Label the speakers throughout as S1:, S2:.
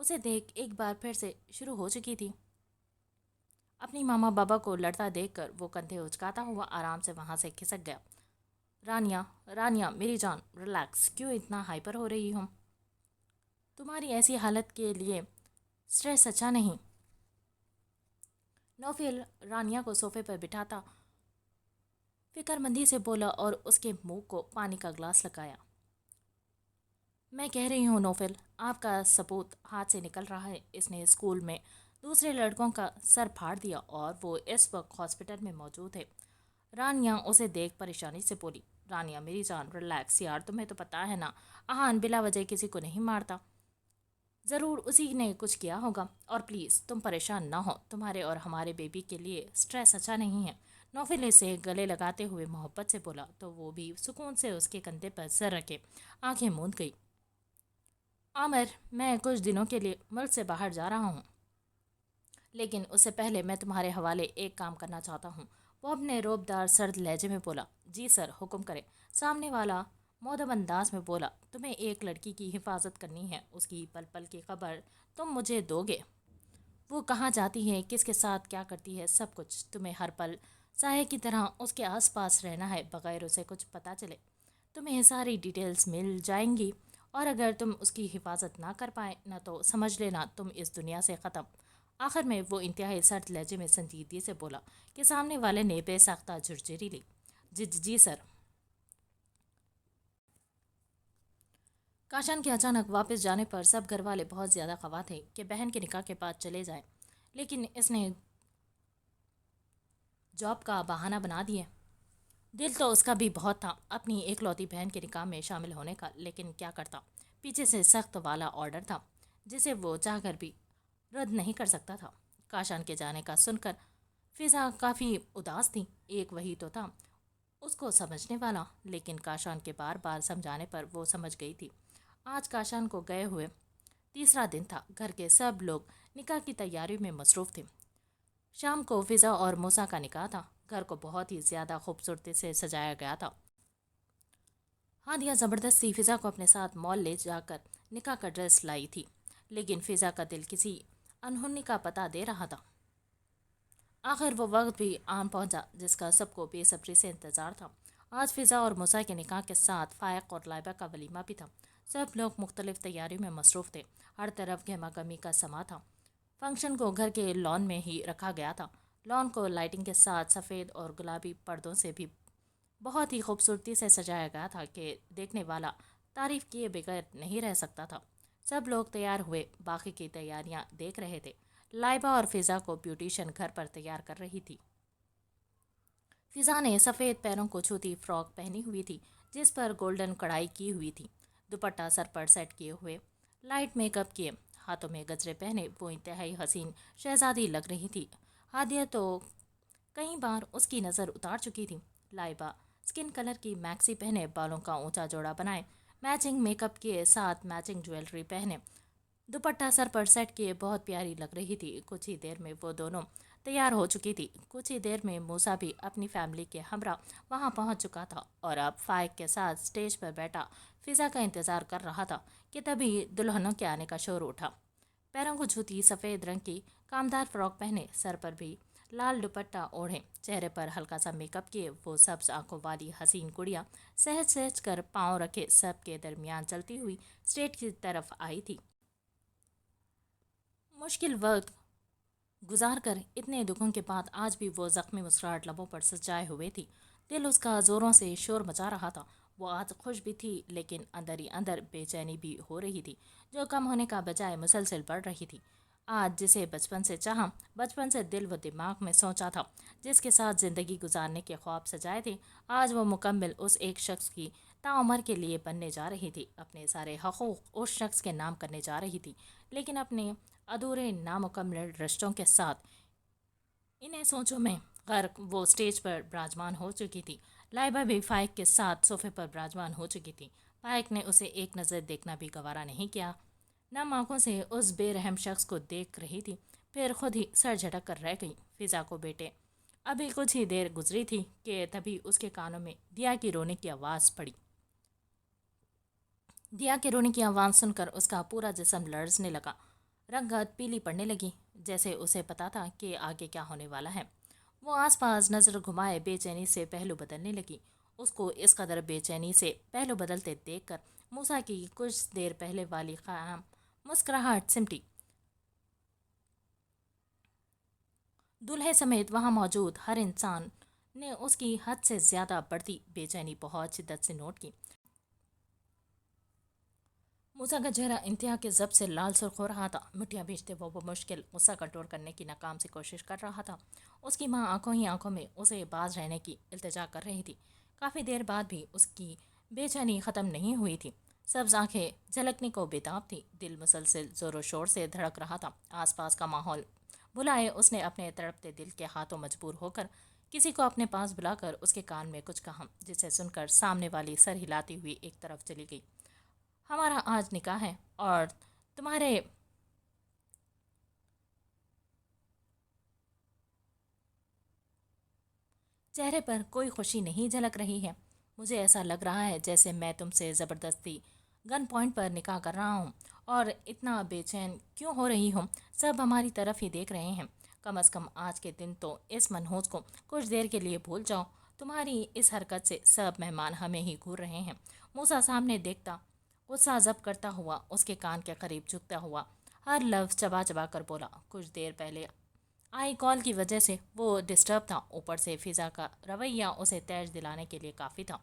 S1: اسے دیکھ ایک بار پھر سے شروع ہو چکی تھی۔ اپنی ماما بابا کو لڑتا دیکھ کر وہ کندھے اچکاتا ہوا آرام سے وہاں سے کھسک گیا۔ رانیہ رانیہ میری جان، ریلیکس، کیوں اتنا ہائپر ہو رہی ہوں؟ تمہاری ایسی حالت کے لیے سٹریس اچھا نہیں۔ نوفل رانیہ کو صوفے پر بٹھاتا فکر مندی سے بولا اور اس کے منہ کو پانی کا گلاس لگایا۔ میں کہہ رہی ہوں نوفل، آپ کا ثبوت ہاتھ سے نکل رہا ہے۔ اس نے اسکول میں دوسرے لڑکوں کا سر پھاڑ دیا اور وہ اس وقت ہاسپٹل میں موجود ہے۔ رانیہ اسے دیکھ پریشانی سے بولی۔ رانیہ میری جان، ریلیکس یار، تمہیں تو پتا ہے نا آہان بلا وجہ کسی کو نہیں مارتا، ضرور اسی نے کچھ کیا ہوگا، اور پلیز تم پریشان نہ ہو، تمہارے اور ہمارے بیبی کے لیے سٹریس اچھا نہیں ہے۔ نوفل اسے گلے لگاتے ہوئے محبت سے بولا تو وہ بھی سکون سے اس کے کندھے پر سر رکھے آنکھیں موند گئی۔ عامر، میں کچھ دنوں کے لیے ملک سے باہر جا رہا ہوں، لیکن اس سے پہلے میں تمہارے حوالے ایک کام کرنا چاہتا ہوں۔ وہ اپنے روبدار سرد لہجے میں بولا۔ جی سر، حکم کریں۔ سامنے والا مودب انداز میں بولا۔ تمہیں ایک لڑکی کی حفاظت کرنی ہے، اس کی پل پل کی خبر تم مجھے دو گے۔ وہ کہاں جاتی ہے، کس کے ساتھ کیا کرتی ہے، سب کچھ تمہیں ہر پل سایہ کی طرح اس کے آس پاس رہنا ہے بغیر اسے کچھ پتہ چلے۔ تمہیں ساری ڈیٹیلز مل جائیں گی، اور اگر تم اس کی حفاظت نہ کر پائے نہ تو سمجھ لینا تم اس دنیا سے ختم۔ آخر میں وہ انتہائی سرد لہجے میں سنجیدگی سے بولا کہ سامنے والے نے بے ساختہ جھرجھری لی۔ جی سر۔ کاشان کے اچانک واپس جانے پر سب گھر والے بہت زیادہ خواہ تھے کہ بہن کے نکاح کے بعد چلے جائیں، لیکن اس نے جاب کا بہانہ بنا دیا۔ دل تو اس کا بھی بہت تھا اپنی ایکلوتی بہن کے نکاح میں شامل ہونے کا، لیکن کیا کرتا، پیچھے سے سخت والا آرڈر تھا جسے وہ چاہ کر بھی رد نہیں کر سکتا تھا۔ کاشان کے جانے کا سن کر فضا کافی اداس تھی۔ ایک وہی تو تھا اس کو سمجھنے والا، لیکن کاشان کے بار بار سمجھانے پر وہ سمجھ گئی تھی۔ آج کاشان کو گئے ہوئے تیسرا دن تھا۔ گھر کے سب لوگ نکاح کی تیاری میں مصروف تھے۔ شام کو فضا اور موسیٰ کا نکاح تھا۔ گھر کو بہت ہی زیادہ خوبصورتی سے سجایا گیا تھا۔ ہادیہ زبردستی فضا کو اپنے ساتھ مال لے جا کر نکاح کا ڈریس لائی تھی، لیکن فضا کا دل کسی انہونی کا پتہ دے رہا تھا۔ آخر وہ وقت بھی آن پہنچا جس کا سب کو بے صبری سے انتظار تھا۔ آج فضا اور موسیٰ کے نکاح کے ساتھ فائق اور لائبہ کا ولیمہ بھی تھا۔ سب لوگ مختلف تیاریوں میں مصروف تھے۔ ہر طرف گہما گہمی کا سما تھا۔ فنکشن کو گھر کے لان میں ہی رکھا گیا تھا۔ لان کو لائٹنگ کے ساتھ سفید اور گلابی پردوں سے بھی بہت ہی خوبصورتی سے سجایا گیا تھا کہ دیکھنے والا تعریف کیے بغیر نہیں رہ سکتا تھا۔ سب لوگ تیار ہوئے باقی کی تیاریاں دیکھ رہے تھے۔ لائبہ اور فضا کو بیوٹیشین گھر پر تیار کر رہی تھی۔ فضا نے سفید پیروں کو چھوتی فراک پہنی ہوئی تھی جس پر گولڈن کڑھائی کی ہوئی تھی، دوپٹہ سر پر سیٹ کیے ہوئے، لائٹ میک اپ کیے، ہاتھوں میں گجرے پہنے وہ انتہائی حسین شہزادی لگ رہی تھی۔ ہادیہ تو کئی بار اس کی نظر اتار چکی تھی۔ لائبہ اسکن کلر کی میکسی پہنے، بالوں کا اونچا جوڑا بنائے، میچنگ میک اپ کے ساتھ میچنگ جویلری پہنے، دوپٹہ سر پر سیٹ کیے بہت پیاری لگ رہی تھی۔ کچھ ہی دیر میں وہ دونوں تیار ہو چکی تھی۔ کچھ ہی دیر میں موسیٰ بھی اپنی فیملی کے ہمراہ وہاں پہنچ چکا تھا اور اب فائق کے ساتھ سٹیج پر بیٹھا فضا کا انتظار کر رہا تھا کہ تبھی دلہنوں کے آنے کا شور اٹھا۔ پیروں کو جوتی، سفید رنگ کی کامدار فراک پہنے، سر پر بھی لال دوپٹہ اوڑھے، چہرے پر ہلکا سا میک اپ کیے، وہ سبز آنکھوں والی حسین گڑیا سہج سہج کر پاؤں رکھے سب کے درمیان چلتی ہوئی اسٹیج کی طرف آئی تھی۔ مشکل وقت گزار کر اتنے دکھوں کے بعد آج بھی وہ زخمی مسکراہٹ لبوں پر سجائے ہوئے تھی۔ دل اس کا زوروں سے شور مچا رہا تھا۔ وہ آج خوش بھی تھی لیکن اندر ہی اندر بے چینی بھی ہو رہی تھی جو کم ہونے کا بجائے مسلسل بڑھ رہی تھی۔ آج جسے بچپن سے چاہا، بچپن سے دل و دماغ میں سوچا تھا، جس کے ساتھ زندگی گزارنے کے خواب سجائے تھے، آج وہ مکمل اس ایک شخص کی تعمر کے لیے بننے جا رہی تھی۔ اپنے سارے حقوق اس شخص کے نام کرنے جا رہی تھی، لیکن اپنے ادھورے نامکمل رشتوں کے ساتھ انہیں سوچوں میں غرق وہ اسٹیج پر براجمان ہو چکی تھی۔ لائبہ بھی فائق کے ساتھ صوفے پر براجمان ہو چکی تھی۔ فائق نے اسے ایک نظر دیکھنا بھی گوارا نہیں کیا، نم آنکھوں سے اس بے رحم شخص کو دیکھ رہی تھی، پھر خود ہی سر جھٹک کر رہ گئی۔ فضا کو بیٹے ابھی کچھ ہی دیر گزری تھی کہ تبھی اس کے کانوں میں دیا کی رونے کی آواز پڑی۔ دیا کے رونے کی آواز سن کر اس کا پورا جسم لرزنے لگا۔ رنگت پیلی پڑنے لگی، جیسے اسے پتا تھا کہ آگے کیا ہونے والا ہے۔ وہ آس پاس نظر گھمائے بے چینی سے پہلو بدلنے لگی۔ اس کو اس قدر بے چینی سے پہلو بدلتے دیکھ کر موسیٰ کی کچھ دیر پہلے والی خام مسکراہٹ سمٹی۔ دولہے سمیت وہاں موجود ہر انسان نے اس کی حد سے زیادہ بڑھتی بے چینی بہت شدت سے نوٹ کی۔ موسیٰ کا چہرہ انتہا کے ضبط سے لال سرخ ہو رہا تھا۔ مٹھیاں بھیجتے وہ مشکل غصہ کنٹرول کرنے کی ناکام سی کوشش کر رہا تھا۔ اس کی ماں آنکھوں ہی آنکھوں میں اسے باز رہنے کی التجا کر رہی تھی۔ کافی دیر بعد بھی اس کی بے چینی ختم نہیں ہوئی تھی۔ سبز آنکھیں جھلکنے کو بےتاب تھی، دل مسلسل زور و شور سے دھڑک رہا تھا۔ آس پاس کا ماحول بھلائے اس نے اپنے تڑپتے دل کے ہاتھوں مجبور ہو کر کسی کو اپنے پاس بلا کر اس کے کان میں کچھ کہا، جسے سن کر سامنے والی سر ہلاتی ہوئی ایک طرف چلی گئی۔ ہمارا آج نکاح ہے اور تمہارے چہرے پر کوئی خوشی نہیں جھلک رہی ہے۔ مجھے ایسا لگ رہا ہے جیسے میں تم سے زبردستی گن پوائنٹ پر نکاح کر رہا ہوں، اور اتنا بے چین کیوں ہو رہی ہوں؟ سب ہماری طرف ہی دیکھ رہے ہیں۔ کم از کم آج کے دن تو اس منحوس کو کچھ دیر کے لیے بھول جاؤ۔ تمہاری اس حرکت سے سب مہمان ہمیں ہی گھور رہے ہیں۔ موسیٰ سامنے دیکھتا، غصہ ضبط کرتا ہوا، اس کے کان کے قریب جھکتا ہوا ہر لفظ چبا چبا کر بولا۔ کچھ دیر پہلے آئی کال کی وجہ سے وہ ڈسٹرب تھا، اوپر سے فضا کا رویہ اسے تیش دلانے کے لیے کافی تھا۔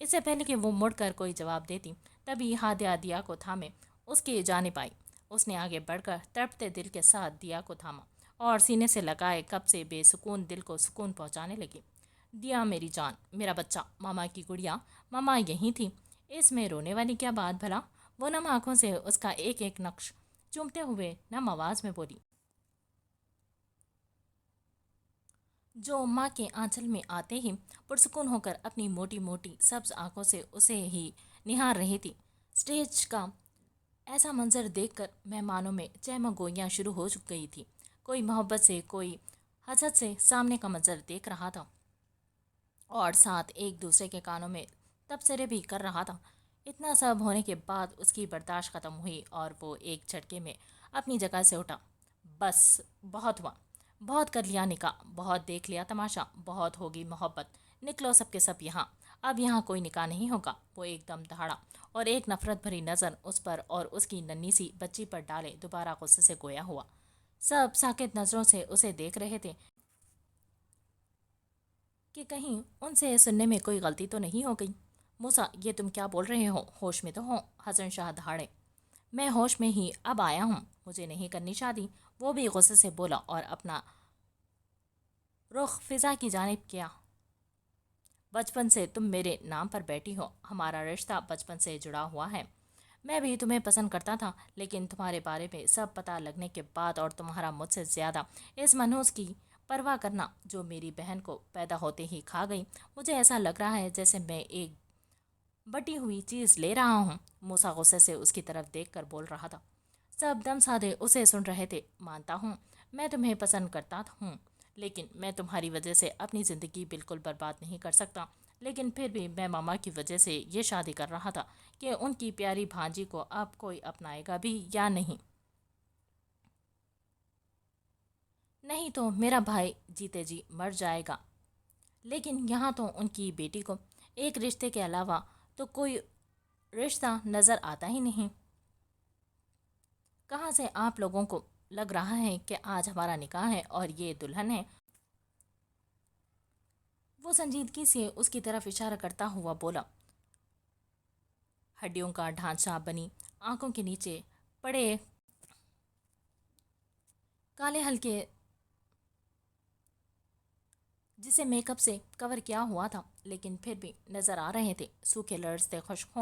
S1: اس سے پہلے کہ وہ مڑ کر کوئی جواب دیتی، تبھی ہادیہ دیا کو تھامے اس کی جانب آئی۔ اس نے آگے بڑھ کر تڑپتے دل کے ساتھ دیا کو تھاما اور سینے سے لگائے کب سے بے سکون دل کو سکون پہنچانے لگی۔ دیا میری جان، میرا بچہ، ماما کی گڑیا، ماما یہیں تھی۔ اس میں رونے والی کیا بات بھلا؟ وہ نم آنکھوں سے اس کا ایک ایک نقش چومتے ہوئے نم آواز میں بولی، جو ماں کے آنچل میں آتے ہی پرسکون ہو کر اپنی موٹی موٹی سبز آنکھوں سے اسے ہی نہار رہی تھی۔ اسٹیج کا ایسا منظر دیکھ کر مہمانوں میں چہمہ گوئیاں شروع ہو گئی تھی۔ کوئی محبت سے، کوئی حسد سے سامنے کا منظر دیکھ رہا تھا اور ساتھ ایک دوسرے کے کانوں میں تبصرے بھی کر رہا تھا۔ اتنا سب ہونے کے بعد اس کی برداشت ختم ہوئی اور وہ ایک جھٹکے میں اپنی جگہ سے اٹھا۔ بس، بہت ہوا، بہت کر لیا نکاح، بہت دیکھ لیا تماشا، بہت ہوگی محبت، نکلو سب کے سب یہاں، اب یہاں کوئی نکاح نہیں ہوگا۔ وہ ایک دم دہاڑا اور ایک نفرت بھری نظر اس پر اور اس کی ننھی سی بچی پر ڈالے دوبارہ غصے سے گویا ہوا۔ سب ساکت نظروں سے اسے دیکھ رہے تھے کہ کہیں ان سے سننے میں کوئی غلطی تو نہیں ہو گئی۔ موسیٰ، یہ تم کیا بول رہے ہو؟ ہوش میں تو ہو؟ حسن شاہ دہاڑے۔ میں ہوش میں ہی اب آیا ہوں، مجھے نہیں کرنی شادی، وہ بھی غصے سے بولا اور اپنا رخ فضا کی جانب کیا۔ بچپن سے تم میرے نام پر بیٹھی ہو، ہمارا رشتہ بچپن سے جڑا ہوا ہے۔ میں بھی تمہیں پسند کرتا تھا، لیکن تمہارے بارے میں سب پتہ لگنے کے بعد اور تمہارا مجھ سے زیادہ اس منحوس کی پرواہ کرنا جو میری بہن کو پیدا ہوتے ہی کھا گئی، مجھے ایسا لگ رہا ہے جیسے میں ایک بٹی ہوئی چیز لے رہا ہوں۔ موسیٰ غصے سے اس کی طرف دیکھ کر بول رہا تھا۔ سب دم سادے اسے سن رہے تھے۔ مانتا ہوں میں تمہیں پسند کرتا ہوں، لیکن میں تمہاری وجہ سے اپنی زندگی بالکل برباد نہیں کر سکتا۔ لیکن پھر بھی میں ماما کی وجہ سے یہ شادی کر رہا تھا کہ ان کی پیاری بھانجی کو اب کوئی اپنائے گا بھی یا نہیں۔ نہیں تو میرا بھائی جیتے جی مر جائے گا، لیکن یہاں تو ان کی بیٹی کو ایک رشتے کے علاوہ تو کوئی رشتہ نظر آتا ہی نہیں۔ کہاں سے آپ لوگوں کو لگ رہا ہے کہ آج ہمارا نکاح ہے اور یہ دلہن ہے؟ وہ سنجیدگی سے اس کی طرف اشارہ کرتا ہوا بولا۔ ہڈیوں کا ڈھانچہ بنی آنکھوں کے نیچے پڑے کالے ہلکے جسے میک اپ سے کور کیا ہوا تھا، لیکن پھر بھی نظر آ رہے تھے سوکھے لرزتے خشک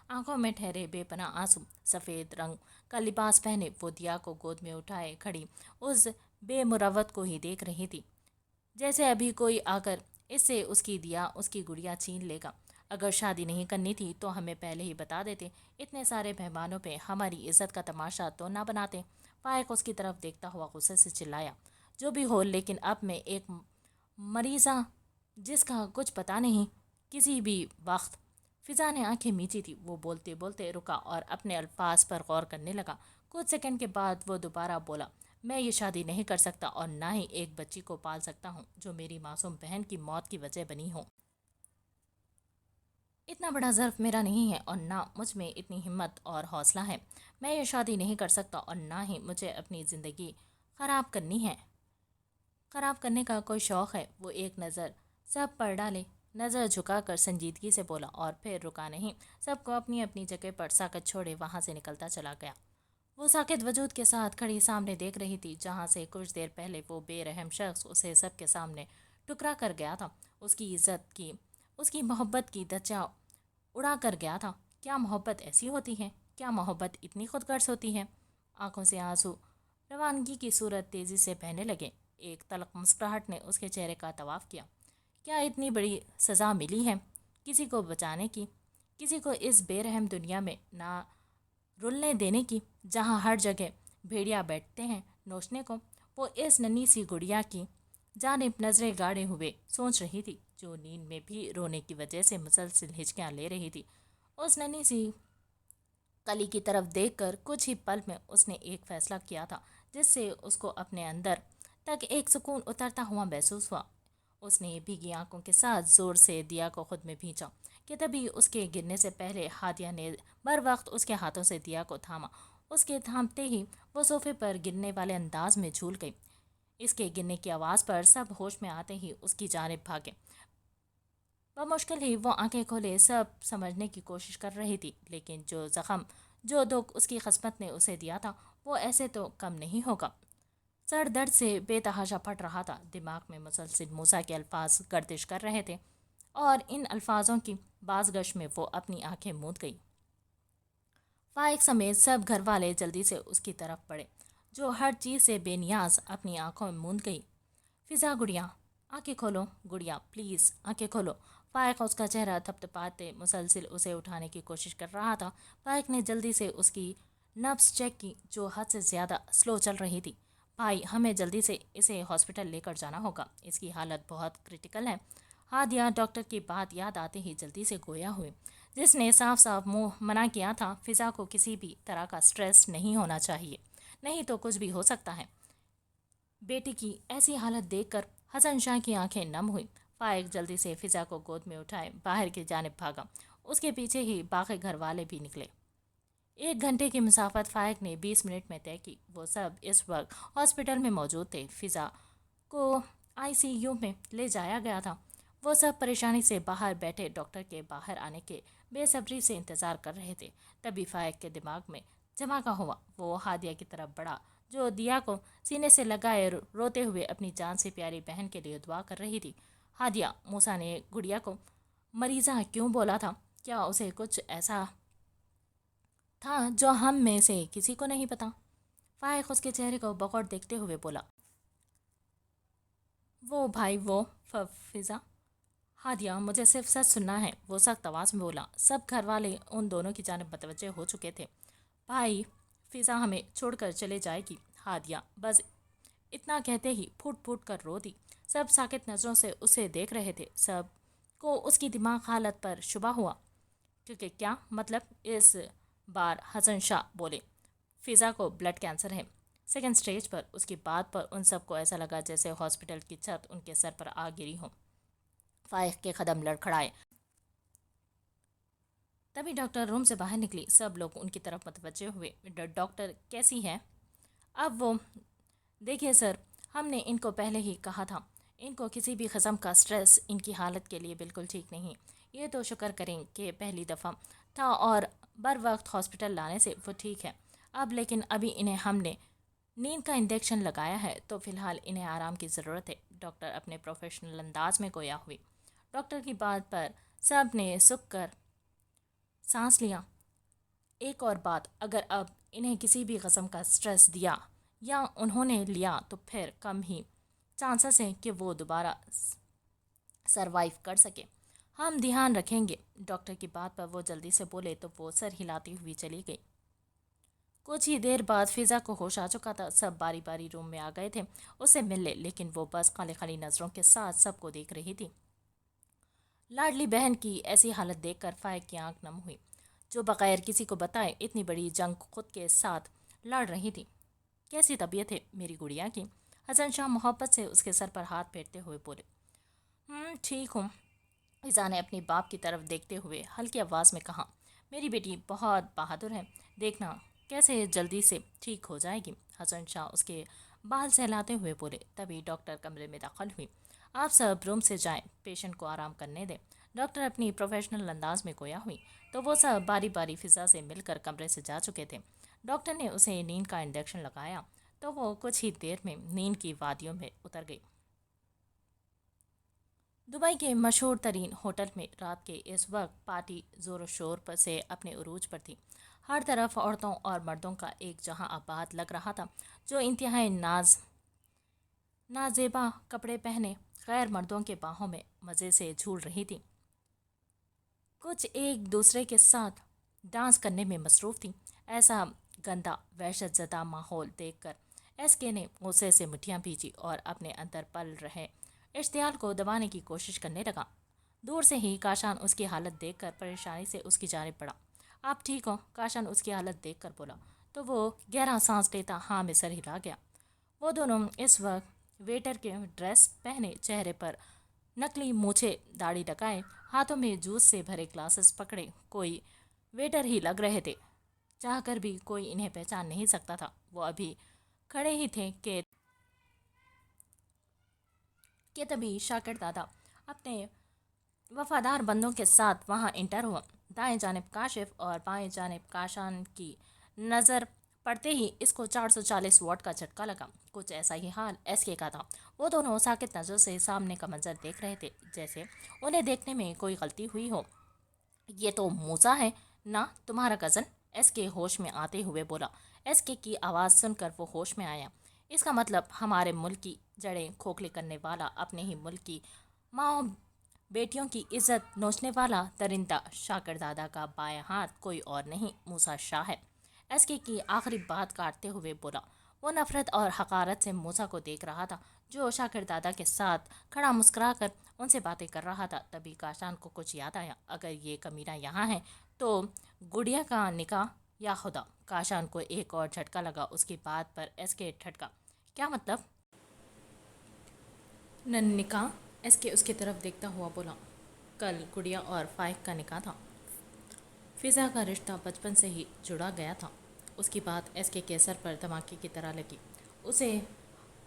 S1: آنکھوں میں ٹھہرے بے پناہ آنسو۔ سفید رنگ کا لباس پہنے وہ دیا کو گود میں اٹھائے کھڑی اس بے مروت کو ہی دیکھ رہی تھی، جیسے ابھی کوئی آ کر اس سے اس کی دیا، اس کی گڑیا چھین لے گا۔ اگر شادی نہیں کرنی تھی تو ہمیں پہلے ہی بتا دیتے، اتنے سارے مہمانوں پہ ہماری عزت کا تماشا تو نہ بناتے۔ فائق اس کی طرف دیکھتا ہوا غصے سے چلایا۔ جو بھی ہو، لیکن اب میں ایک مریضہ جس کا کچھ پتہ نہیں، کسی بھی وقت۔ فضا نے آنکھیں میچی تھی، وہ بولتے بولتے رکا اور اپنے الفاظ پر غور کرنے لگا۔ کچھ سیکنڈ کے بعد وہ دوبارہ بولا، میں یہ شادی نہیں کر سکتا اور نہ ہی ایک بچی کو پال سکتا ہوں جو میری معصوم بہن کی موت کی وجہ بنی ہو۔ اتنا بڑا ظرف میرا نہیں ہے اور نہ مجھ میں اتنی ہمت اور حوصلہ ہے۔ میں یہ شادی نہیں کر سکتا اور نہ ہی مجھے اپنی زندگی خراب کرنی ہے۔ خراب کرنے کا کوئی شوق ہے۔ وہ ایک نظر سب پر ڈالے، نظر جھکا کر سنجیدگی سے بولا اور پھر رکا نہیں، سب کو اپنی اپنی جگہ پر ساکت چھوڑے وہاں سے نکلتا چلا گیا۔ وہ ساکت وجود کے ساتھ کھڑی سامنے دیکھ رہی تھی جہاں سے کچھ دیر پہلے وہ بے رحم شخص اسے سب کے سامنے ٹکرا کر گیا تھا، اس کی عزت کی، اس کی محبت کی دھجیاں اڑا کر گیا تھا۔ کیا محبت ایسی ہوتی ہے؟ کیا محبت اتنی خود غرض ہوتی ہے؟ آنکھوں سے آنسو روانگی کی صورت تیزی سے بہنے لگے۔ ایک تلخ مسکراہٹ نے اس کے چہرے کا طواف کیا۔ کیا اتنی بڑی سزا ملی ہے کسی کو بچانے کی، کسی کو اس بے رحم دنیا میں نہ رلنے دینے کی جہاں ہر جگہ بھیڑیا بیٹھتے ہیں نوچنے کو؟ وہ اس ننھی سی گڑیا کی جانب نظریں گاڑے ہوئے سوچ رہی تھی جو نیند میں بھی رونے کی وجہ سے مسلسل ہچکیاں لے رہی تھی۔ اس ننھی سی کلی کی طرف دیکھ کر کچھ ہی پل میں اس نے ایک فیصلہ کیا تھا جس سے اس کو اپنے اندر تک ایک سکون اترتا ہوا محسوس ہوا۔ اس نے بھیگی آنکھوں کے ساتھ زور سے دیا کو خود میں بھینچا کہ تبھی اس کے گرنے سے پہلے ہادیہ نے بر وقت اس کے ہاتھوں سے دیا کو تھاما۔ اس کے تھامتے ہی وہ صوفے پر گرنے والے انداز میں جھول گئی۔ اس کے گرنے کی آواز پر سب ہوش میں آتے ہی اس کی جانب بھاگے۔ بمشکل ہی وہ آنکھیں کھولے سب سمجھنے کی کوشش کر رہی تھی، لیکن جو زخم، جو دکھ اس کی قسمت نے اسے دیا تھا وہ ایسے تو کم نہیں ہوگا۔ سر درد سے بے تحاشا پھٹ رہا تھا، دماغ میں مسلسل موسیٰ کے الفاظ گردش کر رہے تھے اور ان الفاظوں کی بازگشت میں وہ اپنی آنکھیں موند گئی۔ فائق سمیت سب گھر والے جلدی سے اس کی طرف بڑھے جو ہر چیز سے بے نیاز اپنی آنکھوں میں موند گئی۔ فضا، گڑیا آنکھیں کھولو، گڑیا پلیز آنکھیں کھولو۔ فائق اس کا چہرہ تھپتھپاتے مسلسل اسے اٹھانے کی کوشش کر رہا تھا۔ فائق نے جلدی سے اس کی نبض چیک کی جو حد سے زیادہ سلو چل رہی تھی۔ بھائی، ہمیں جلدی سے اسے ہاسپٹل لے کر جانا ہوگا، اس کی حالت بہت کریٹیکل ہے۔ ہادیہ ڈاکٹر کی بات یاد آتے ہی جلدی سے گویا ہوئے، جس نے صاف صاف منع کیا تھا۔ فضا کو کسی بھی طرح کا سٹریس نہیں ہونا چاہیے، نہیں تو کچھ بھی ہو سکتا ہے۔ بیٹی کی ایسی حالت دیکھ کر حسن شاہ کی آنکھیں نم ہوئی۔ فائق جلدی سے فضا کو گود میں اٹھائے باہر کی جانب بھاگا، اس کے پیچھے ہی باقی گھر والے بھی نکلے۔ 1 گھنٹے کی مسافت فائق نے 20 منٹ میں طے کی۔ وہ سب اس وقت ہاسپٹل میں موجود تھے۔ فضا کو ICU میں لے جایا گیا تھا۔ وہ سب پریشانی سے باہر بیٹھے ڈاکٹر کے باہر آنے کے بے صبری سے انتظار کر رہے تھے۔ تبھی فائق کے دماغ میں دھماکہ ہوا۔ وہ ہادیہ کی طرف بڑھا جو دیا کو سینے سے لگائے روتے ہوئے اپنی جان سے پیاری بہن کے لیے دعا کر رہی تھی۔ ہادیہ، موسیٰ نے گڑیا کو مریضہ کیوں بولا تھا؟ کیا اسے کچھ ایسا تھا جو ہم میں سے کسی کو نہیں پتا؟ فائق اس کے چہرے کو بغور دیکھتے ہوئے بولا۔ وہ بھائی، وہ فضا۔ ہادیہ، مجھے صرف سچ سننا ہے، وہ سخت آواز میں بولا۔ سب گھر والے ان دونوں کی جانب متوجہ ہو چکے تھے۔ بھائی، فضا ہمیں چھوڑ کر چلے جائے گی۔ ہادیہ بس اتنا کہتے ہی پھوٹ پھوٹ کر رو دی۔ سب ساکت نظروں سے اسے دیکھ رہے تھے۔ سب کو اس کی دماغ حالت پر شبہ ہوا۔ کیونکہ کیا مطلب؟ اس بار حسن شاہ بولے۔ فضا کو بلڈ کینسر ہے، 2nd اسٹیج پر۔ اس کی بات پر ان سب کو ایسا لگا جیسے ہاسپٹل کی چھت ان کے سر پر آ گری ہو۔ فائق کے قدم لڑکھڑائے۔ تبھی ڈاکٹر روم سے باہر نکلی۔ سب لوگ ان کی طرف متوجہ ہوئے۔ ڈاکٹر کیسی ہے اب وہ؟ دیکھیے سر، ہم نے ان کو پہلے ہی کہا تھا، ان کو کسی بھی قسم کا سٹریس ان کی حالت کے لیے بالکل ٹھیک نہیں۔ یہ تو شکر کریں کہ پہلی دفعہ تھا اور بر وقت ہاسپٹل لانے سے وہ ٹھیک ہے اب، لیکن ابھی انہیں ہم نے نیند کا انجیکشن لگایا ہے تو فی الحال انہیں آرام کی ضرورت ہے۔ ڈاکٹر اپنے پروفیشنل انداز میں گویا ہوئی۔ ڈاکٹر کی بات پر سب نے سک کر سانس لیا۔ ایک اور بات، اگر اب انہیں کسی بھی قسم کا سٹریس دیا یا انہوں نے لیا تو پھر کم ہی چانسز ہیں کہ وہ دوبارہ سروائیو کر سکے۔ ہم دھیان رکھیں گے۔ ڈاکٹر کی بات پر وہ جلدی سے بولے تو وہ سر ہلاتی ہوئی چلی گئی۔ کچھ ہی دیر بعد فضا کو ہوش آ چکا تھا۔ سب باری باری روم میں آ گئے تھے اس سے ملنے، لیکن وہ بس خالی خالی نظروں کے ساتھ سب کو دیکھ رہی تھی۔ لاڈلی بہن کی ایسی حالت دیکھ کر فائق کی آنکھ نم ہوئی، جو بغیر کسی کو بتائے اتنی بڑی جنگ خود کے ساتھ لڑ رہی تھی۔ کیسی طبیعت ہے میری گڑیا کی؟ حسن شاہ محبت سے اس کے سر پر ہاتھ پھیرتے ہوئے بولے۔ ٹھیک ہوں، فضا نے اپنی باپ کی طرف دیکھتے ہوئے ہلکی آواز میں کہا۔ میری بیٹی بہت بہادر ہے، دیکھنا کیسے جلدی سے ٹھیک ہو جائے گی۔ حسن شاہ اس کے بال سہلاتے ہوئے بولے۔ تبھی ڈاکٹر کمرے میں داخل ہوئی۔ آپ سب روم سے جائیں، پیشنٹ کو آرام کرنے دیں۔ ڈاکٹر اپنی پروفیشنل انداز میں گویا ہوئی تو وہ سب باری باری فضا سے مل کر کمرے سے جا چکے تھے۔ ڈاکٹر نے اسے نیند کا انجیکشن لگایا تو وہ کچھ ہی دیر میں نیند کی وادیوں میں اتر گئی۔ دبئی کے مشہور ترین ہوٹل میں رات کے اس وقت پارٹی زور و شور پر سے اپنے عروج پر تھی۔ ہر طرف عورتوں اور مردوں کا ایک جہاں آباد لگ رہا تھا، جو انتہائی نازیبا کپڑے پہنے غیر مردوں کے باہوں میں مزے سے جھول رہی تھی۔ کچھ ایک دوسرے کے ساتھ ڈانس کرنے میں مصروف تھی۔ ایسا گندا وحشت زدہ ماحول دیکھ کر ایس کے نے غصے سے مٹھیاں بھیجی اور اپنے اندر پل رہے اشتعال کو دبانے کی کوشش کرنے لگا۔ دور سے ہی کاشان اس کی حالت دیکھ کر پریشانی سے اس کی جانب بڑھا۔ آپ ٹھیک ہو؟ کاشان اس کی حالت دیکھ کر بولا تو وہ گہرا سانس لیتا ہاں میں سر ہلا گیا۔ وہ دونوں اس وقت ویٹر کے ڈریس پہنے، چہرے پر نکلی مونچھیں داڑھی لگائے، ہاتھوں میں جوس سے بھرے گلاسز پکڑے کوئی ویٹر ہی لگ رہے تھے۔ چاہ کر بھی کوئی انہیں پہچان نہیں سکتا تھا۔ وہ ابھی کھڑے ہی تھے کہ تبھی شاکر دادا اپنے وفادار بندوں کے ساتھ وہاں انٹر ہوا۔ دائیں جانب کاشف اور بائیں جانب کاشان کی نظر پڑتے ہی اس کو 440 واٹ کا جھٹکا لگا۔ کچھ ایسا ہی حال ایس کے کا تھا۔ وہ دونوں ساکت نظر سے سامنے کا منظر دیکھ رہے تھے، جیسے انہیں دیکھنے میں کوئی غلطی ہوئی ہو۔ یہ تو موسیٰ ہے نا، تمہارا کزن؟ ایس کے ہوش میں آتے ہوئے بولا۔ ایس کے کی آواز سن کر وہ ہوش میں آیا۔ اس کا مطلب ہمارے ملک کی جڑیں کھوکھلی کرنے والا، اپنے ہی ملک کی ماں بیٹیوں کی عزت نوچنے والا درندہ شاکر دادا کا بائیں ہاتھ کوئی اور نہیں، موسیٰ شاہ ہے۔ ایس کے کی آخری بات کاٹتے ہوئے بولا۔ وہ نفرت اور حقارت سے موسیٰ کو دیکھ رہا تھا، جو شاکر دادا کے ساتھ کھڑا مسکرا کر ان سے باتیں کر رہا تھا۔ تبھی کاشان کو کچھ یاد آیا، اگر یہ کمینہ یہاں ہے تو گڑیا کا نکاح؟ یا خدا! کاشان کو ایک اور جھٹکا لگا۔ اس کی بات پر ایس کے ٹھٹکا۔ کیا مطلب؟ نکاح؟ ایس کے اس کی طرف دیکھتا ہوا بولا۔ کل گڑیا اور فائق کا نکاح تھا۔ فضا کا رشتہ بچپن سے ہی جڑا گیا تھا۔ اس کی بات ایس کے سر پر دھماکے کی طرح لگی۔ اسے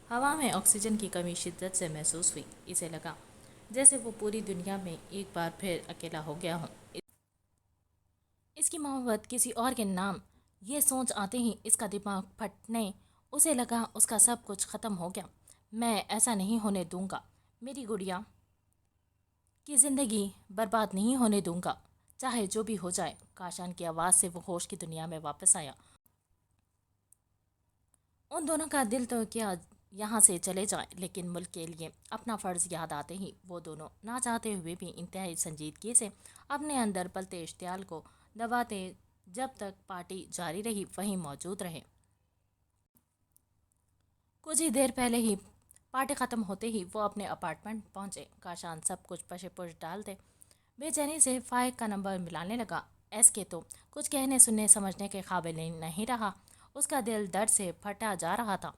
S1: ہوا میں آکسیجن کی کمی شدت سے محسوس ہوئی۔ اسے لگا جیسے وہ پوری دنیا میں ایک بار پھر اکیلا ہو گیا ہو۔ اس کی محبت کسی اور کے نام، یہ سوچ آتے ہی اس کا دماغ پھٹنے۔ اسے لگا اس کا سب کچھ ختم ہو گیا۔ میں ایسا نہیں ہونے دوں گا، میری گڑیا کی زندگی برباد نہیں ہونے دوں گا، چاہے جو بھی ہو جائے۔ کاشان کی آواز سے وہ ہوش کی دنیا میں واپس آیا۔ ان دونوں کا دل تو کیا یہاں سے چلے جائیں، لیکن ملک کے لیے اپنا فرض یاد آتے ہی وہ دونوں نہ چاہتے ہوئے بھی انتہائی سنجیدگی سے اپنے اندر پلتے اشتعال کو دباتے جب تک پارٹی جاری رہی وہیں موجود رہے۔ کچھ ہی دیر پہلے ہی پارٹی ختم ہوتے ہی وہ اپنے اپارٹمنٹ پہنچے۔ کاشان سب کچھ پشے پش ڈالتے بے چینی سے فائق کا نمبر ملانے لگا۔ ایس کے تو کچھ کہنے سننے سمجھنے کے قابل نہیں رہا، اس کا دل درد سے پھٹا جا رہا تھا۔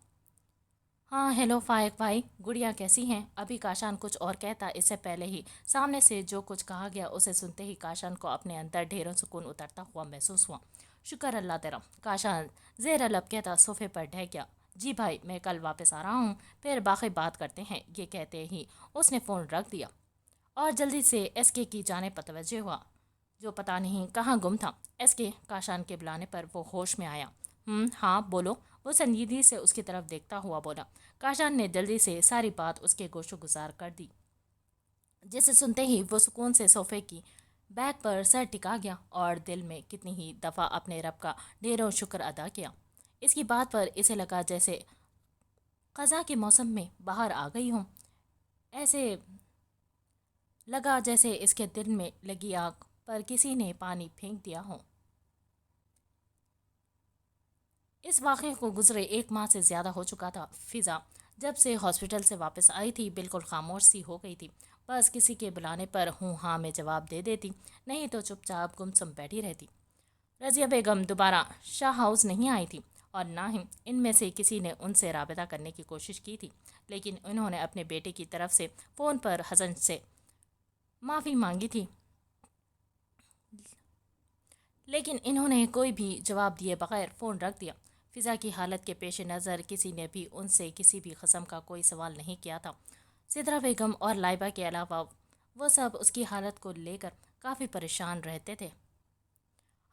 S1: ہاں ہیلو فائق بھائی، گڑیا کیسی ہیں؟ ابھی کاشان کچھ اور کہتا، اس سے پہلے ہی سامنے سے جو کچھ کہا گیا اسے سنتے ہی کاشان کو اپنے اندر ڈھیروں سکون اترتا ہوا محسوس ہوا۔ شکر اللہ تیرا، کاشان زیر لب کہتا صوفے پر ڈھہ گیا۔ جی بھائی، میں کل واپس آ رہا ہوں، پھر باقی بات کرتے ہیں۔ یہ کہتے ہی اس نے فون رکھ دیا اور جلدی سے ایس کے کی جانب متوجہ ہوا، جو پتہ نہیں کہاں گم تھا۔ ایس کے کاشان کے بلانے پر وہ ہوش میں آیا۔ ہاں بولو، وہ سنجیدگی سے اس کی طرف دیکھتا ہوا بولا۔ کاشان نے جلدی سے ساری بات اس کے گوشو گزار کر دی، جسے سنتے ہی وہ سکون سے صوفے کی بیک پر سر ٹکا گیا اور دل میں کتنی ہی دفعہ اپنے رب کا ڈھیروں شکر ادا کیا۔ اس کی بات پر اسے لگا جیسے خزاں کے موسم میں باہر آ گئی ہوں۔ ایسے لگا جیسے اس کے دل میں لگی آگ پر کسی نے پانی پھینک دیا ہو۔ اس واقعے کو گزرے 1 ماہ سے زیادہ ہو چکا تھا۔ فضا جب سے ہاسپٹل سے واپس آئی تھی بالکل خاموش سی ہو گئی تھی، بس کسی کے بلانے پر ہوں ہاں میں جواب دے دیتی، نہیں تو چپ چاپ گمسم بیٹھی رہتی۔ رضیہ بیگم دوبارہ شاہ ہاؤس نہیں آئی تھی۔ اور نہ ہی ان میں سے کسی نے ان سے رابطہ کرنے کی کوشش کی تھی، لیکن انہوں نے اپنے بیٹے کی طرف سے فون پر حسن سے معافی مانگی تھی، لیکن انہوں نے کوئی بھی جواب دیے بغیر فون رکھ دیا۔ فضا کی حالت کے پیش نظر کسی نے بھی ان سے کسی بھی قسم کا کوئی سوال نہیں کیا تھا۔ سدرا بیگم اور لائبہ کے علاوہ وہ سب اس کی حالت کو لے کر کافی پریشان رہتے تھے۔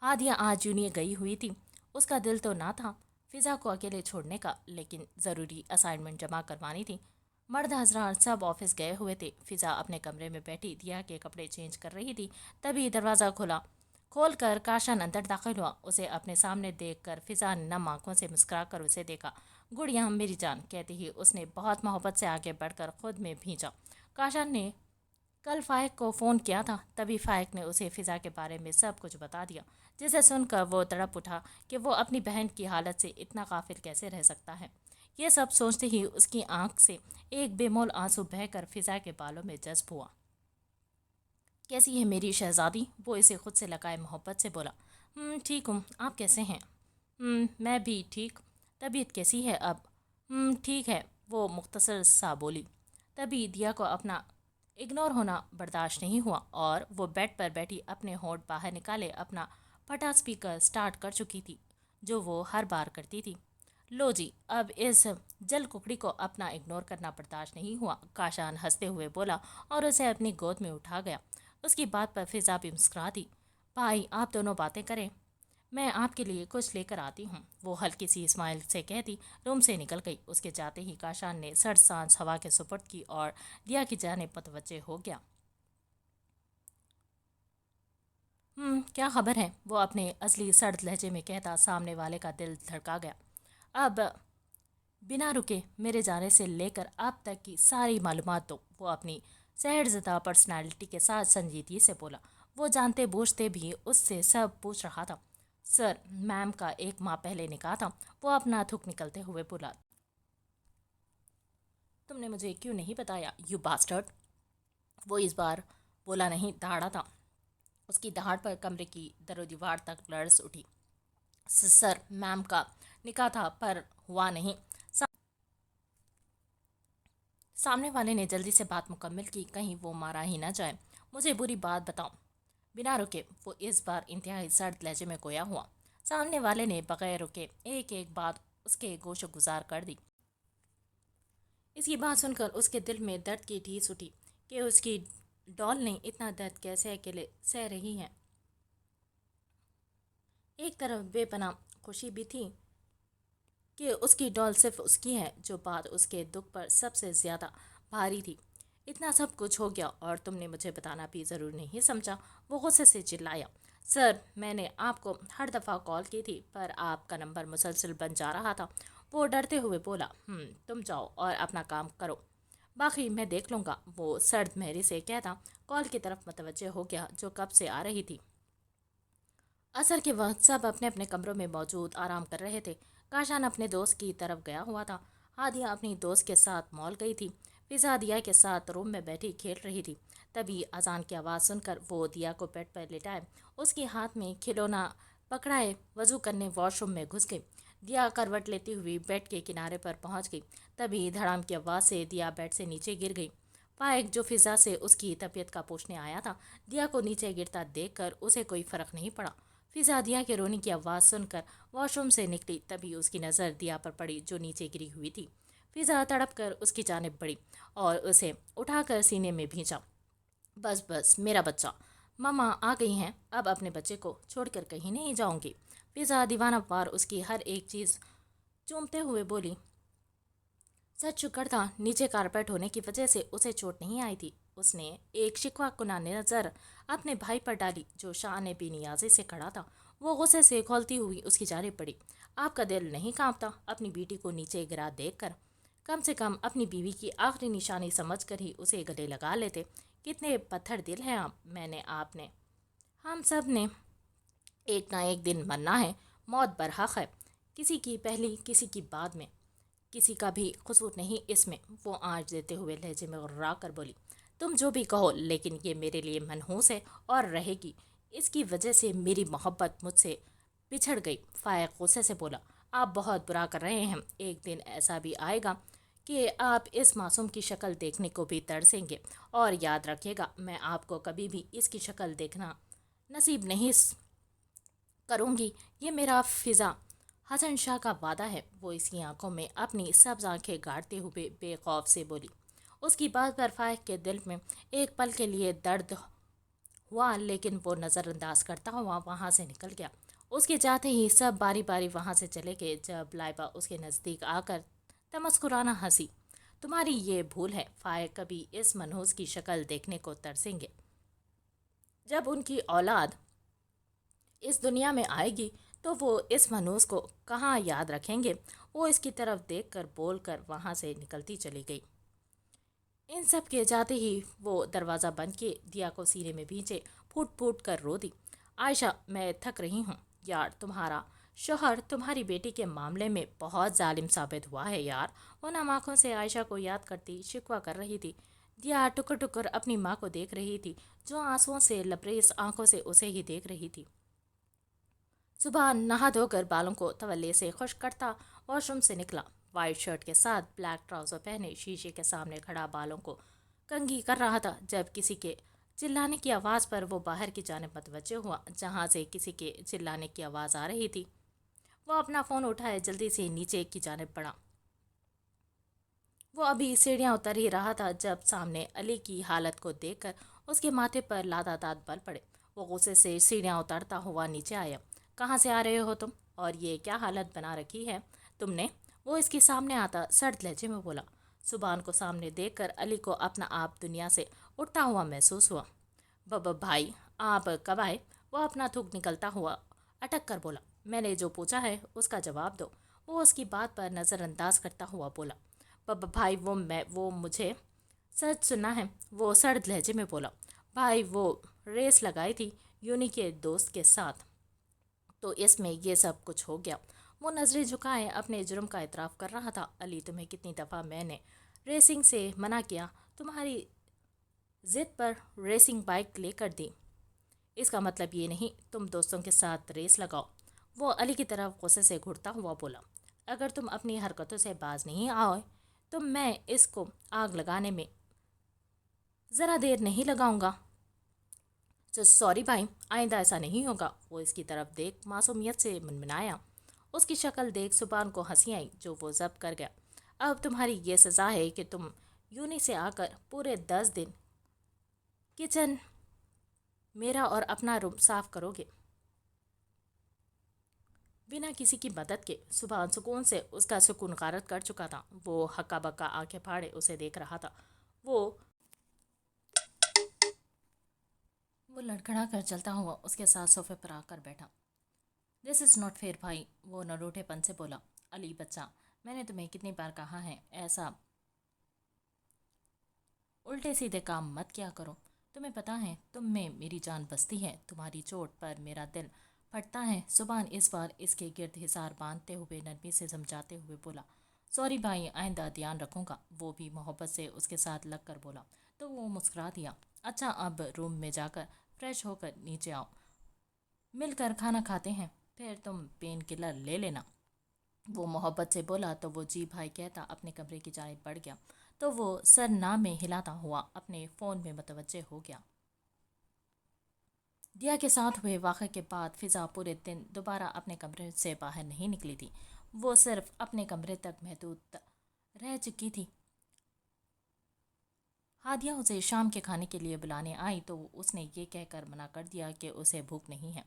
S1: ہادیہ آج یونیں گئی ہوئی تھی۔ اس کا دل تو نہ تھا فضا کو اکیلے چھوڑنے کا، لیکن ضروری اسائنمنٹ جمع کروانی تھی۔ مرد حضرات سب آفس گئے ہوئے تھے۔ فضا اپنے کمرے میں بیٹھی دیا کے کپڑے چینج کر رہی تھی، تبھی دروازہ کھول کر کاشان اندر داخل ہوا۔ اسے اپنے سامنے دیکھ کر فضا نے نم آنکھوں سے مسکرا کر اسے دیکھا۔ گڑیا میری جان کہتی ہی اس نے بہت محبت سے آگے بڑھ کر خود میں بھیجا۔ کاشان نے کل فائق کو فون کیا تھا، تبھی فائق نے اسے فضا کے بارے میں سب کچھ بتا دیا، جسے سن کر وہ تڑپ اٹھا کہ وہ اپنی بہن کی حالت سے اتنا غافل کیسے رہ سکتا ہے۔ یہ سب سوچتے ہی اس کی آنکھ سے ایک بے مول آنسو بہہ کر فضا کے بالوں میں جذب ہوا۔ کیسی ہے میری شہزادی؟ وہ اسے خود سے لگائے محبت سے بولا۔ ٹھیک ہوں، آپ کیسے ہیں؟ میں بھی ٹھیک۔ طبیعت کیسی ہے اب؟ ٹھیک ہے، وہ مختصر سا بولی۔ تبھی دیا کو اپنا اگنور ہونا برداشت نہیں ہوا اور وہ بیڈ پر بیٹھی اپنے ہونٹ باہر نکالے اپنا پھٹا اسپیکر سٹارٹ کر چکی تھی، جو وہ ہر بار کرتی تھی۔ لو جی، اب اس جل ککڑی کو اپنا اگنور کرنا برداشت نہیں ہوا، کاشان ہنستے ہوئے بولا اور اسے اپنی گود میں اٹھا گیا۔ اس کی بات پر فضا بھی مسکرا دی۔ بھائی آپ دونوں باتیں کریں، میں آپ کے لیے کچھ لے کر آتی ہوں، وہ ہلکی سی اسمائل سے کہتی روم سے نکل گئی۔ اس کے جاتے ہی کاشان نے سرد سانس ہوا کے سپرد کی اور دیا کی جانب متوجہ ہو گیا۔ کیا خبر ہے؟ وہ اپنے اصلی سرد لہجے میں کہتا سامنے والے کا دل دھڑکا گیا۔ اب بنا رکے میرے جانے سے لے کر اب تک کی ساری معلومات دو، وہ اپنی سحر زدہ پرسنالٹی کے ساتھ سنجیدگی سے بولا۔ وہ جانتے بوجھتے بھی اس سے سب پوچھ رہا تھا۔ سر، میم کا 1 ماہ پہلے نکاح تھا، وہ اپنا تھک نکلتے ہوئے بولا۔ تم نے مجھے کیوں نہیں بتایا یو باسٹرڈ؟ وہ اس بار بولا نہیں دہاڑا تھا۔ اس کی دہاڑ پر کمرے کی در و دیوار تک لرز اٹھی۔ سر، میم کا نکاح تھا پر ہوا نہیں۔ سامنے والے نے جلدی سے بات مکمل کی، کہیں وہ مارا ہی نہ جائے۔ مجھے بری بات بتاؤ۔ بنا رکے وہ اس بار انتہائی سرد لہجے میں گویا ہوا۔ سامنے والے نے بغیر رکے ایک ایک بات اس کے گوش گزار کر دی۔ اس کی بات سن کر اس کے دل میں درد کی ٹھیس اٹھی کہ اس کی ڈال نے اتنا درد کیسے اکیلے سہ رہی ہے۔ ایک طرف بے پناہ خوشی بھی تھی کہ اس کی ڈال صرف اس کی ہے، جو بات اس کے دکھ پر سب سے زیادہ بھاری تھی۔ اتنا سب کچھ ہو گیا اور تم نے مجھے بتانا بھی ضرور نہیں سمجھا، وہ غصے سے چلایا۔ سر، میں نے آپ کو ہر دفعہ کال کی تھی پر آپ کا نمبر مسلسل بند جا رہا تھا، وہ ڈرتے ہوئے بولا۔ تم جاؤ اور اپنا کام کرو، باقی میں دیکھ لوں گا، وہ سرد مہری سے کہتا کال کی طرف متوجہ ہو گیا جو کب سے آ رہی تھی۔ عصر کے وقت سب اپنے اپنے کمروں میں موجود آرام کر رہے تھے۔ کاشان اپنے دوست کی طرف گیا ہوا تھا، ہادیہ اپنی دوست کے ساتھ مال گئی تھی، فضا دیا کے ساتھ روم میں بیٹھی کھیل رہی تھی۔ تبھی اذان کی آواز سن کر وہ دیا کو بیڈ پر لٹائے اس کے ہاتھ میں کھلونا پکڑائے وضو کرنے واش روم میں گھس گئی۔ دیا کروٹ لیتی ہوئی بیڈ کے کنارے پر پہنچ گئی، تبھی دھڑام کی آواز سے دیا بیڈ سے نیچے گر گئی۔ فائق جو فضا سے اس کی طبیعت کا پوچھنے آیا تھا، دیا کو نیچے گرتا دیکھ کر اسے کوئی فرق نہیں پڑا۔ فضا دیا کے رونے کی آواز سن کر واش روم سے نکلی، تبھی اس کی نظر دیا پر پڑی جو نیچے گری ہوئی تھی۔ فضا تڑپ کر اس کی جانب بڑھی اور اسے اٹھا کر سینے میں بھینچا۔ بس بس میرا بچہ، ماما آ گئی ہیں، اب اپنے بچے کو چھوڑ کر کہیں نہیں جاؤں گی۔ فضا دیوانہ وار اس کی ہر ایک چیز چومتے ہوئے بولی۔ سچ شکر تھا نیچے کارپیٹ ہونے کی وجہ سے اسے چوٹ نہیں آئی تھی۔ اس نے ایک شکوہ کنہ نظر اپنے بھائی پر ڈالی جو شان بے نیازی سے کھڑا تھا۔ وہ غصے سے کھولتی ہوئی اس کی جانب بڑھی۔ آپ کا دل نہیں کانپتا اپنی بیٹی کو نیچے گرا دیکھ کر؟ کم سے کم اپنی بیوی کی آخری نشانی سمجھ کر ہی اسے گلے لگا لیتے۔ کتنے پتھر دل ہیں آپ نے ہم سب نے ایک نہ ایک دن مرنا ہے، موت برحق ہے، کسی کی پہلی کسی کی بعد میں، کسی کا بھی قصور نہیں اس میں، وہ آنچ دیتے ہوئے لہجے میں غرا کر بولی۔ تم جو بھی کہو لیکن یہ میرے لیے منحوس ہے اور رہے گی، اس کی وجہ سے میری محبت مجھ سے بچھڑ گئی، فائق غصے سے بولا۔ آپ بہت برا کر رہے ہیں. ایک دن ایسا بھی آئے گا کہ آپ اس معصوم کی شکل دیکھنے کو بھی ترسیں گے. اور یاد رکھیے گا، میں آپ کو کبھی بھی اس کی شکل دیکھنا نصیب نہیں کروں گی. یہ میرا فضا حسن شاہ کا وعدہ ہے. وہ اس کی آنکھوں میں اپنی سبز آنکھیں گاڑتے ہوئے بے خوف سے بولی. اس کی بات پر فائق کے دل میں ایک پل کے لیے درد ہوا، لیکن وہ نظر انداز کرتا ہوا وہاں سے نکل گیا. اس کے جاتے ہی سب باری باری وہاں سے چلے گئے. جب لائبہ اس کے نزدیک آ کر تمسکرانہ ہنسی. تمہاری یہ بھول ہے، فائق کبھی اس منحوس کی شکل دیکھنے کو ترسیں گے. جب ان کی اولاد اس دنیا میں آئے گی تو وہ اس منحوس کو کہاں یاد رکھیں گے. وہ اس کی طرف دیکھ کر بول کر وہاں سے نکلتی چلی گئی. ان سب کے جاتے ہی وہ دروازہ بند کیے، دیا کو سینے میں بھیجے پھوٹ پھوٹ کر رو دی. عائشہ، میں تھک رہی ہوں یار. تمہارا شوہر تمہاری بیٹی کے معاملے میں بہت ظالم ثابت ہوا ہے یار. وہ نم آنکھوں سے عائشہ کو یاد کرتی شکوہ کر رہی تھی. دیا ٹکر ٹکر اپنی ماں کو دیکھ رہی تھی جو آنسوؤں سے لبریز آنکھوں سے اسے ہی دیکھ رہی تھی. صبح نہا دھو کر بالوں کو تولیے سے خشک کرتا واش روم سے نکلا. وائٹ شرٹ کے ساتھ بلیک ٹراؤزر پہنے شیشے کے سامنے کھڑا بالوں کو کنگھی کر رہا تھا جب کسی کے چلانے کی آواز پر وہ باہر کی جانب متوجہ ہوا جہاں سے کسی کے چلانے کی آواز آ رہی تھی. وہ اپنا فون اٹھائے جلدی سے نیچے کی جانب بڑھا. وہ ابھی سیڑھیاں اتر ہی رہا تھا جب سامنے علی کی حالت کو دیکھ کر اس کے ماتھے پر لاداداد بل پڑے. وہ غصے سے سیڑھیاں اترتا ہوا نیچے آیا. کہاں سے آ رہے ہو تم؟ اور یہ کیا حالت بنا رکھی ہے تم نے؟ وہ اس کے سامنے آتا سرد لہجے میں بولا. سبحان کو سامنے دیکھ کر علی کو اپنا آپ دنیا سے اٹھتا ہوا محسوس ہوا. بھائی آپ کب آئے؟ وہ اپنا تھوک نکلتا ہوا اٹک کر بولا. میں نے جو پوچھا ہے اس کا جواب دو. وہ اس کی بات پر نظر انداز کرتا ہوا بولا. بھائی وہ مجھے سچ سننا ہے. وہ سرد لہجے میں بولا. بھائی وہ ریس لگائی تھی یونی کے دوست کے ساتھ تو اس میں یہ سب کچھ ہو گیا. وہ نظریں جھکائے اپنے جرم کا اعتراف کر رہا تھا. علی، تمہیں کتنی دفعہ میں نے ریسنگ سے منع کیا؟ تمہاری ضد پر ریسنگ بائک لے کر دی. اس کا مطلب یہ نہیں تم دوستوں کے ساتھ ریس لگاؤ. وہ علی کی طرف غصے سے گھورتا ہوا بولا. اگر تم اپنی حرکتوں سے باز نہیں آؤ تو میں اس کو آگ لگانے میں ذرا دیر نہیں لگاؤں گا. سوری بھائی، آئندہ ایسا نہیں ہوگا. وہ اس کی طرف دیکھ معصومیت سے منمنایا. اس کی شکل دیکھ سبحان کو ہنسی آئی جو وہ ضبط کر گیا. اب تمہاری یہ سزا ہے کہ تم یونی سے آ کر پورے 10 دن کچن میرا اور اپنا روم صاف کرو گے بنا کسی کی مدد کے. سبحان سکون سے اس کا سکون غارت کر چکا تھا. وہ ہکا بکا آنکھیں پھاڑے اسے دیکھ رہا تھا. وہ لڑکھڑا کر چلتا ہوا اس کے ساتھ صوفے پر آ کر بیٹھا. دس از ناٹ فیئر بھائی، وہ نروٹھے پن سے بولا. علی بچہ، میں نے تمہیں کتنی بار کہا ہے ایسا الٹے سیدھے کام مت کیا کرو. تمہیں پتہ ہے تم میں میری جان بستی ہے. تمہاری چوٹ پر میرا دل پھٹتا ہے. سبحان اس بار اس کے گرد حصار باندھتے ہوئے نرمی سے سمجھاتے ہوئے بولا. سوری بھائی، آئندہ دھیان رکھوں گا. وہ بھی محبت سے اس کے ساتھ لگ کر بولا. تو وہ مسکرا دیا. اچھا، اب روم میں جا کر فریش ہو کر نیچے آؤ، مل کر کھانا کھاتے ہیں، پھر تم پین کلر لے لینا. وہ محبت سے بولا تو وہ جی بھائی کہتا اپنے کمرے کی جانب بڑھ گیا. تو وہ سر نہ میں ہلاتا ہوا اپنے فون میں متوجہ ہو گیا. دیا کے ساتھ ہوئے واقعے کے بعد فضا پورے دن دوبارہ اپنے کمرے سے باہر نہیں نکلی تھی. وہ صرف اپنے کمرے تک محدود رہ چکی تھی. ہادیہ اسے شام کے کھانے کے لیے بلانے آئی تو اس نے یہ کہہ کر منع کر دیا کہ اسے بھوک نہیں ہے.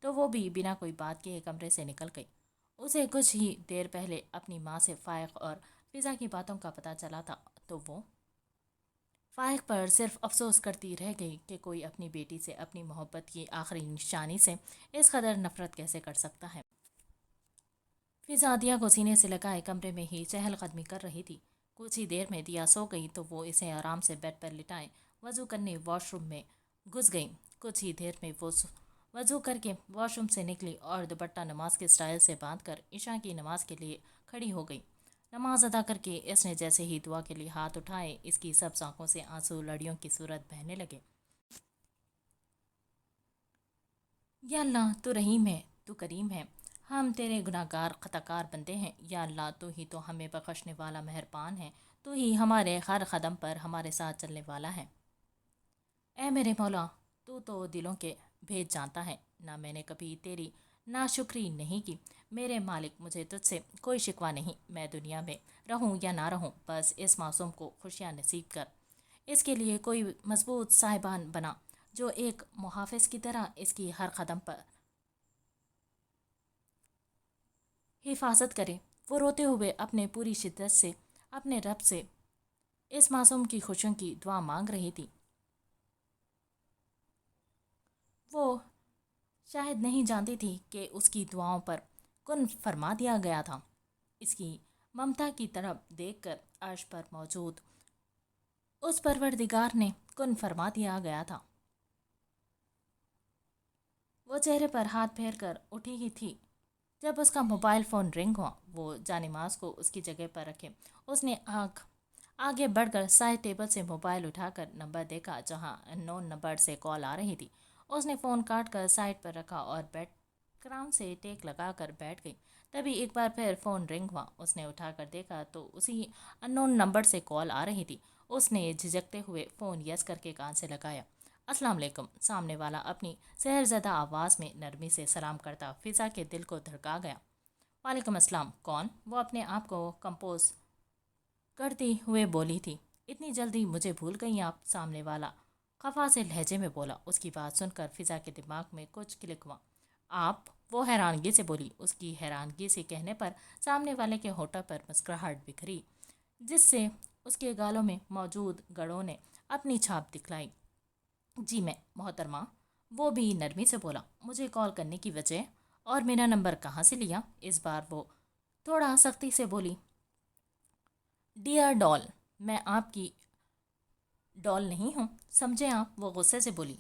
S1: تو وہ بھی بنا کوئی بات کہے کمرے سے نکل گئی. اسے کچھ ہی دیر پہلے اپنی ماں سے فائق اور فضا کی باتوں کا پتہ چلا تھا تو وہ فائق پر صرف افسوس کرتی رہ گئی کہ کوئی اپنی بیٹی سے اپنی محبت کی آخری نشانی سے اس قدر نفرت کیسے کر سکتا ہے. فضا دیا کو سینے سے لگائے کمرے میں ہی چہل قدمی کر رہی تھی. کچھ ہی دیر میں دیا سو گئی تو وہ اسے آرام سے بیڈ پر لٹائے وضو کرنے واش روم میں گھس گئی. کچھ ہی دیر میں وہ وضو کر کے واش روم سے نکلی اور دوپٹہ نماز کے سٹائل سے باندھ کر عشاء کی نماز کے لیے کھڑی ہو گئی. نماز ادا کر کے اس نے جیسے ہی دعا کے لیے ہاتھ اٹھائے اس کی سب آنکھوں سے آنسو لڑیوں کی صورت بہنے لگے. یا اللہ، تو رحیم ہے، تو کریم ہے. ہم تیرے گناہگار خطاکار بندے ہیں، یا اللہ تو ہی تو ہمیں بخشنے والا مہربان ہے، تو ہی ہمارے ہر قدم پر ہمارے ساتھ چلنے والا ہے۔ اے میرے مولا، تو دلوں کے بھید جانتا ہے، نہ میں نے کبھی تیری ناشکری نہیں کی۔ میرے مالک، مجھے تجھ سے کوئی شکوہ نہیں، میں دنیا میں رہوں یا نہ رہوں، بس اس معصوم کو خوشیاں نصیب کر۔ اس کے لیے کوئی مضبوط صاحبان بنا جو ایک محافظ کی طرح اس کی ہر قدم پر حفاظت کرے۔ وہ روتے ہوئے اپنے پوری شدت سے اپنے رب سے اس معصوم کی خوشیوں کی دعا مانگ رہی تھی۔ وہ شاید نہیں جانتی تھی کہ اس کی دعاؤں پر کن فرما دیا گیا تھا۔ اس کی ممتا کی طرف دیکھ کر عرش پر موجود اس پروردگار نے کن فرما دیا گیا تھا۔ وہ چہرے پر ہاتھ پھیر کر اٹھی ہی تھی جب اس کا موبائل فون رنگ ہوا۔ وہ جانماز کو اس کی جگہ پر رکھے اس نے آگے بڑھ کر سائڈ ٹیبل سے موبائل اٹھا کر نمبر دیکھا جہاں ان نون نمبر سے کال آ رہی تھی۔ اس نے فون کاٹ کر سائڈ پر رکھا اور بیک گراؤنڈ سے ٹیک لگا کر بیٹھ گئی۔ تبھی ایک بار پھر فون رنگ ہوا۔ اس نے اٹھا کر دیکھا تو اسی ان نون نمبر سے کال آ رہی تھی۔ اس نے جھجکتے ہوئے فون یس کر کے کان سے لگایا۔ السلام علیکم۔ سامنے والا اپنی سحر زدہ آواز میں نرمی سے سلام کرتا فضا کے دل کو دھڑکا گیا۔ وعلیکم السلام، کون؟ وہ اپنے آپ کو کمپوز کرتی ہوئے بولی تھی۔ اتنی جلدی مجھے بھول گئی آپ؟ سامنے والا خفا سے لہجے میں بولا۔ اس کی بات سن کر فضا کے دماغ میں کچھ کلک ہوا۔ آپ؟ وہ حیرانگی سے بولی۔ اس کی حیرانگی سے کہنے پر سامنے والے کے ہونٹوں پر مسکراہٹ بکھری، جس سے اس کے گالوں میں موجود گڑوں نے اپنی چھاپ دکھلائی۔ جی میں محترمہ، وہ بھی نرمی سے بولا۔ مجھے کال کرنے کی وجہ اور میرا نمبر کہاں سے لیا؟ اس بار وہ تھوڑا سختی سے بولی۔ ڈیئر ڈال، میں آپ کی ڈال نہیں ہوں، سمجھے آپ؟ وہ غصے سے بولی۔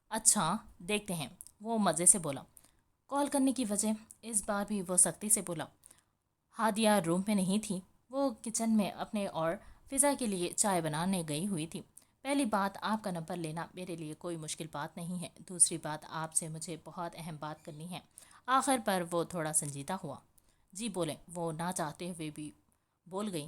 S1: اچھا دیکھتے ہیں، وہ مزے سے بولا۔ کال کرنے کی وجہ؟ اس بار بھی وہ سختی سے بولا۔ ہادیہ روم میں نہیں تھی، وہ کچن میں اپنے اور فضا کے لیے چائے بنانے گئی ہوئی تھی۔ پہلی بات، آپ کا نمبر لینا میرے لیے کوئی مشکل بات نہیں ہے۔ دوسری بات، آپ سے مجھے بہت اہم بات کرنی ہے۔ آخر پر وہ تھوڑا سنجیدہ ہوا۔ جی بولیں، وہ نہ چاہتے ہوئے بھی بول گئی۔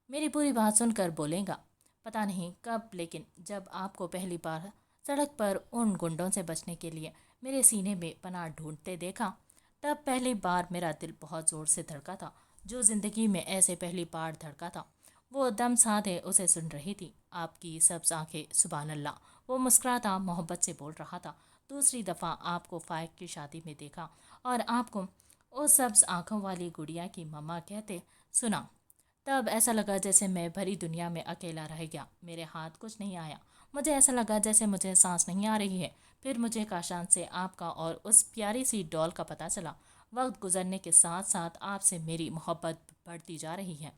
S1: میری پوری بات سن کر بولیں گا۔ پتہ نہیں کب، لیکن جب آپ کو پہلی بار سڑک پر ان گنڈوں سے بچنے کے لیے میرے سینے میں پناہ ڈھونڈتے دیکھا، تب پہلی بار میرا دل بہت زور سے دھڑکا تھا، جو زندگی میں ایسے پہلی بار دھڑکا تھا۔ وہ دم سادھے اسے سن رہی تھی۔ آپ کی سبز آنکھیں، سبحان اللہ، وہ مسکراتا محبت سے بول رہا تھا۔ دوسری دفعہ آپ کو فائق کی شادی میں دیکھا اور آپ کو اس سبز آنکھوں والی گڑیا کی ماما کہتے سنا، تب ایسا لگا جیسے میں بھری دنیا میں اکیلا رہ گیا، میرے ہاتھ کچھ نہیں آیا، مجھے ایسا لگا جیسے مجھے سانس نہیں آ رہی ہے۔ پھر مجھے کاشان سے آپ کا اور اس پیاری سی ڈال کا پتہ چلا۔ وقت گزرنے کے ساتھ ساتھ آپ سے میری محبت بڑھتی جا رہی ہے۔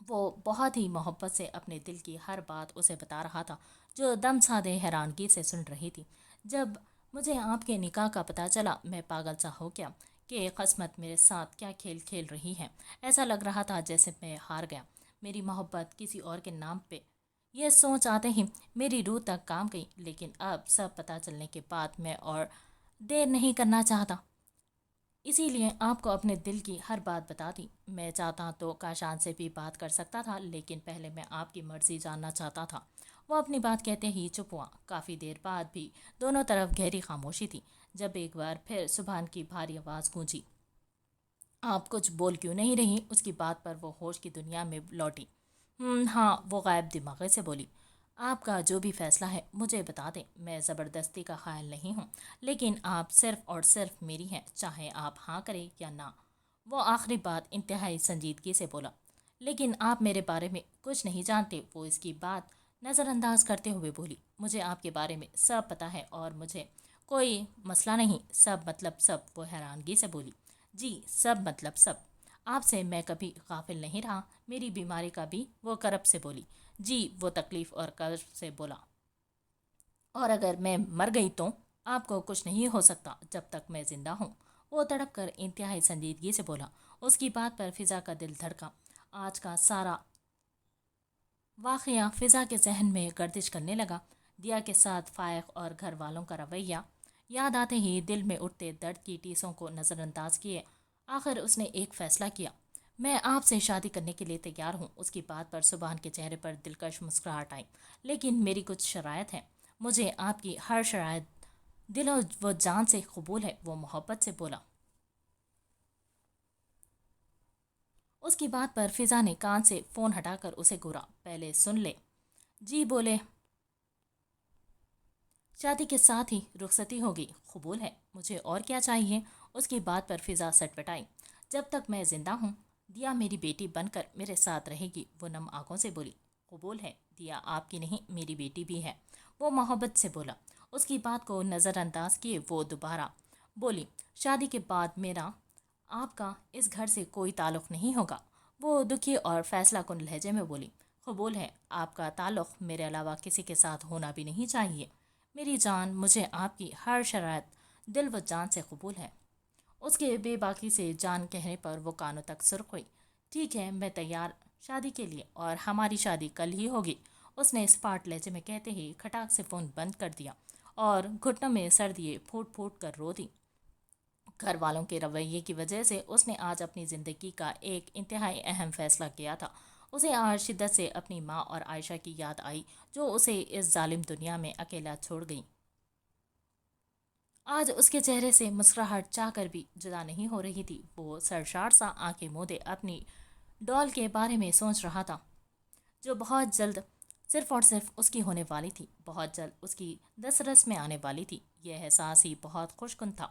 S1: وہ بہت ہی محبت سے اپنے دل کی ہر بات اسے بتا رہا تھا، جو دم سادے حیرانگی سے سن رہی تھی۔ جب مجھے آپ کے نکاح کا پتہ چلا، میں پاگل سا ہو گیا کہ قسمت میرے ساتھ کیا کھیل کھیل رہی ہے۔ ایسا لگ رہا تھا جیسے میں ہار گیا، میری محبت کسی اور کے نام پہ۔ یہ سوچ آتے ہی میری روح تک کام گئی، لیکن اب سب پتہ چلنے کے بعد میں اور دیر نہیں کرنا چاہتا، اسی لیے آپ کو اپنے دل کی ہر بات بتا دی۔ میں چاہتا تو کاشان سے بھی بات کر سکتا تھا، لیکن پہلے میں آپ کی مرضی جاننا چاہتا تھا۔ وہ اپنی بات کہتے ہی چپ ہوا۔ کافی دیر بعد بھی دونوں طرف گہری خاموشی تھی، جب ایک بار پھر سبحان کی بھاری آواز گونجی۔ آپ کچھ بول کیوں نہیں رہی؟ اس کی بات پر وہ ہوش کی دنیا میں لوٹی۔ ہاں، وہ غائب دماغے سے بولی۔ آپ کا جو بھی فیصلہ ہے مجھے بتا دیں، میں زبردستی کا خیال نہیں ہوں، لیکن آپ صرف اور صرف میری ہیں، چاہے آپ ہاں کریں یا نہ۔ وہ آخری بات انتہائی سنجیدگی سے بولا۔ لیکن آپ میرے بارے میں کچھ نہیں جانتے، وہ اس کی بات نظر انداز کرتے ہوئے بولی۔ مجھے آپ کے بارے میں سب پتہ ہے اور مجھے کوئی مسئلہ نہیں۔ سب مطلب سب؟ وہ حیرانگی سے بولی۔ جی، سب مطلب سب۔ آپ سے میں کبھی غافل نہیں رہا، میری بیماری کا بھی؟ وہ کرب سے بولی۔ جی، وہ تکلیف اور کرب سے بولا۔ اور اگر میں مر گئی تو؟ آپ کو کچھ نہیں ہو سکتا جب تک میں زندہ ہوں، وہ تڑپ کر انتہائی سنجیدگی سے بولا۔ اس کی بات پر فضا کا دل دھڑکا۔ آج کا سارا واقعہ فضا کے ذہن میں گردش کرنے لگا۔ دیا کے ساتھ فائق اور گھر والوں کا رویہ، یاد آتے ہی دل میں اٹھتے درد کی ٹیسوں کو نظر انداز کیے آخر اس نے ایک فیصلہ کیا، میں آپ سے شادی کرنے کے لیے تیار ہوں۔ اس کی بات پر سبحان کے چہرے پر دلکش مسکراہٹ آئی، لیکن میری کچھ شرائط ہیں، مجھے آپ کی ہر شرائط دل و جان سے قبول ہے، وہ محبت سے بولا۔ اس کی بات پر فضا نے کان سے فون ہٹا کر اسے گھورا، پہلے سن لے۔ جی بولے، شادی کے ساتھ ہی رخصتی ہوگی، قبول ہے، مجھے اور کیا چاہیے؟ اس کی بات پر فضا سٹ پٹائی، جب تک میں زندہ ہوں دیا میری بیٹی بن کر میرے ساتھ رہے گی، وہ نم آنکھوں سے بولی۔ قبول ہے، دیا آپ کی نہیں میری بیٹی بھی ہے، وہ محبت سے بولا۔ اس کی بات کو نظر انداز کیے وہ دوبارہ بولی، شادی کے بعد میرا آپ کا اس گھر سے کوئی تعلق نہیں ہوگا، وہ دکھی اور فیصلہ کن لہجے میں بولی۔ قبول ہے، آپ کا تعلق میرے علاوہ کسی کے ساتھ ہونا بھی نہیں چاہیے، میری جان، مجھے آپ کی ہر شرائط دل و جان سے قبول ہے۔ اس کے بے باکی سے جان کہنے پر وہ کانوں تک سرخ ہوئی۔ ٹھیک ہے، میں تیار شادی کے لیے، اور ہماری شادی کل ہی ہوگی، اس نے اسپاٹ لہجے میں کہتے ہی کھٹاک سے فون بند کر دیا اور گھٹنوں میں سر دیے پھوٹ پھوٹ کر رو دی۔ گھر والوں کے رویے کی وجہ سے اس نے آج اپنی زندگی کا ایک انتہائی اہم فیصلہ کیا تھا۔ اسے آج شدت سے اپنی ماں اور عائشہ کی یاد آئی جو اسے اس ظالم دنیا میں اکیلا چھوڑ گئیں۔ آج اس کے چہرے سے مسکراہٹ چاہ کر بھی جدا نہیں ہو رہی تھی۔ وہ سرشار سا آنکھیں مودے اپنی ڈال کے بارے میں سوچ رہا تھا جو بہت جلد صرف اور صرف اس کی ہونے والی تھی، بہت جلد اس کی دسترس میں آنے والی تھی۔ یہ احساس ہی بہت خوش کن تھا،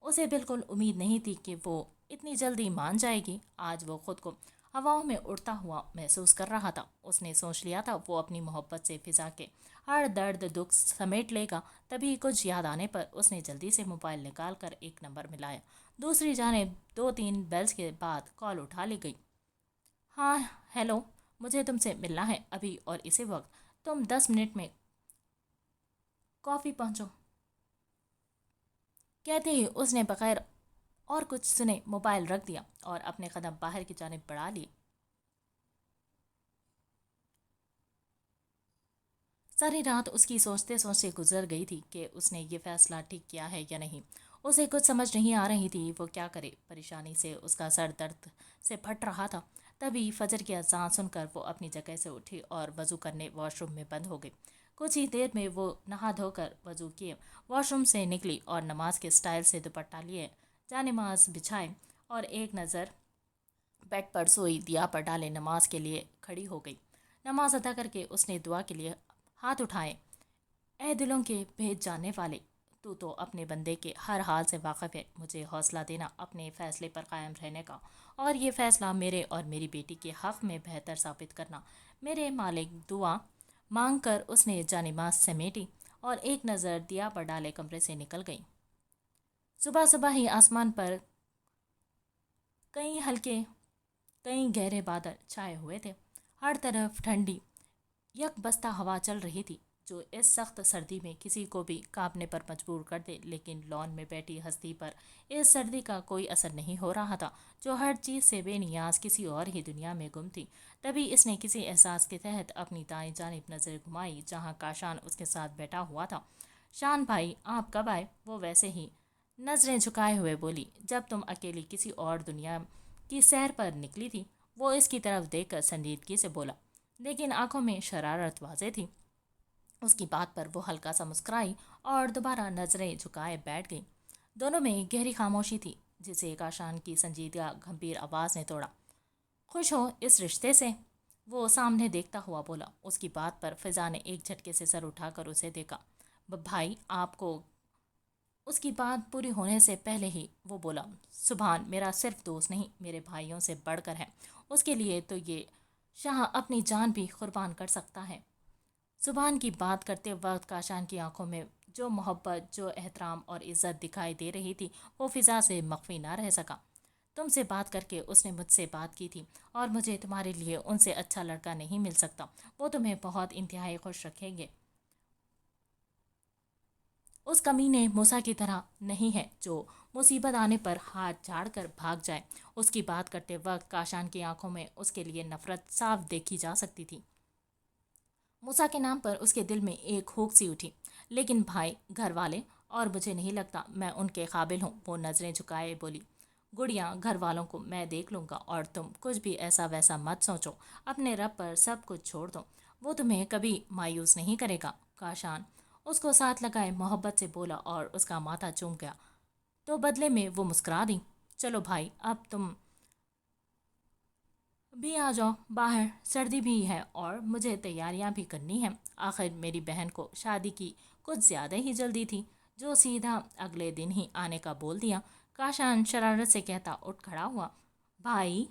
S1: اسے بالکل امید نہیں تھی کہ وہ اتنی جلدی مان جائے گی۔ آج وہ خود کو ہواؤں میں اڑتا ہوا محسوس کر رہا تھا۔ اس نے سوچ لیا تھا وہ اپنی محبت سے فضا کے ہر درد دکھ سمیٹ لے گا۔ تبھی کچھ یاد آنے پر اس نے جلدی سے موبائل نکال کر ایک نمبر ملایا۔ دوسری جانب 2-3 بیلز کے بعد کال اٹھا لی گئی۔ ہاں ہیلو، مجھے تم سے ملنا ہے ابھی اور اسی وقت، تم 10 منٹ میں کافی پہنچو، کہتے ہی اس نے بغیر اور کچھ سنے موبائل رکھ دیا اور اپنے قدم باہر کی جانب بڑھا لیے۔ ساری رات اس کی سوچتے سوچتے گزر گئی تھی کہ اس نے یہ فیصلہ ٹھیک کیا ہے یا نہیں۔ اسے کچھ سمجھ نہیں آ رہی تھی وہ کیا کرے، پریشانی سے اس کا سر درد سے پھٹ رہا تھا۔ تبھی فجر کی اذان سن کر وہ اپنی جگہ سے اٹھی اور وضو کرنے واش روم میں بند ہو گئی۔ کچھ ہی دیر میں وہ نہا دھو کر وضو کیے واش روم سے نکلی اور نماز کے سٹائل سے دوپٹہ لیے جانماز بچھائے اور ایک نظر بیڈ پر سوئی دیا پر ڈالے نماز کے لیے کھڑی ہو گئی۔ نماز ادا کر کے اس نے دعا کے لیے ہاتھ اٹھائے۔ اے دلوں کے بھید جاننے والے، تو اپنے بندے کے ہر حال سے واقف ہے، مجھے حوصلہ دینا اپنے فیصلے پر قائم رہنے کا، اور یہ فیصلہ میرے اور میری بیٹی کے حق میں بہتر ثابت کرنا، میرے مالک۔ دعا مانگ کر اس نے جانماز سمیٹی اور ایک نظر دیا پر ڈالے کمرے سے نکل گئی۔ صبح صبح ہی آسمان پر کئی ہلکے کئی گہرے بادل چھائے ہوئے تھے، ہر طرف ٹھنڈی یک بستہ ہوا چل رہی تھی جو اس سخت سردی میں کسی کو بھی کانپنے پر مجبور کر دے، لیکن لان میں بیٹھی ہستی پر اس سردی کا کوئی اثر نہیں ہو رہا تھا جو ہر چیز سے بے نیاز کسی اور ہی دنیا میں گم تھی۔ تبھی اس نے کسی احساس کے تحت اپنی دائیں جانب نظر گھمائی جہاں کاشان اس کے ساتھ بیٹھا ہوا تھا۔ شان بھائی، آپ کب آئے؟ وہ ویسے ہی نظریں جھکائے ہوئے بولی۔ جب تم اکیلی کسی اور دنیا کی سیر پر نکلی تھی، وہ اس کی طرف دیکھ کر سنجیدگی سے بولا، لیکن آنکھوں میں شرارت واضح تھی۔ اس کی بات پر وہ ہلکا سا مسکرائی اور دوبارہ نظریں جھکائے بیٹھ گئی۔ دونوں میں گہری خاموشی تھی جسے کاشان کی سنجیدہ گھمبیر آواز نے توڑا۔ خوش ہو اس رشتے سے؟ وہ سامنے دیکھتا ہوا بولا۔ اس کی بات پر فضا نے ایک جھٹکے سے سر اٹھا کر اسے دیکھا۔ بھائی آپ کو؟ اس کی بات پوری ہونے سے پہلے ہی وہ بولا، سبحان میرا صرف دوست نہیں، میرے بھائیوں سے بڑھ کر ہے، اس کے لیے تو یہ شاہ اپنی جان بھی قربان کر سکتا ہے۔ سبحان کی بات کرتے وقت کاشان کی آنکھوں میں جو محبت، جو احترام اور عزت دکھائی دے رہی تھی وہ فضا سے مخفی نہ رہ سکا۔ تم سے بات کر کے اس نے مجھ سے بات کی تھی اور مجھے تمہارے لیے ان سے اچھا لڑکا نہیں مل سکتا، وہ تمہیں بہت انتہائی خوش رکھیں گے۔ اس کمینے موسیٰ کی طرح نہیں ہے جو مصیبت آنے پر ہاتھ جھاڑ کر بھاگ جائے۔ اس کی بات کرتے وقت کاشان کی آنکھوں میں اس کے لیے نفرت صاف دیکھی جا سکتی تھی۔ موسیٰ کے نام پر اس کے دل میں ایک ہوک سی اٹھی، لیکن بھائی، گھر والے اور مجھے نہیں لگتا میں ان کے قابل ہوں، وہ نظریں جھکائے بولی۔ گڑیا، گھر والوں کو میں دیکھ لوں گا اور تم کچھ بھی ایسا ویسا مت سوچو، اپنے رب پر سب کچھ چھوڑ دو، وہ تمہیں کبھی مایوس نہیں کرے گا۔ کاشان اس کو ساتھ لگائے محبت سے بولا اور اس کا ماتھا چوم گیا، تو بدلے میں وہ مسکرا دی۔ چلو بھائی، اب تم بھی آ جاؤ، باہر سردی بھی ہے اور مجھے تیاریاں بھی کرنی ہیں۔ آخر میری بہن کو شادی کی کچھ زیادہ ہی جلدی تھی، جو سیدھا اگلے دن ہی آنے کا بول دیا۔ کاشان شرارت سے کہتا اٹھ کھڑا ہوا۔ بھائی،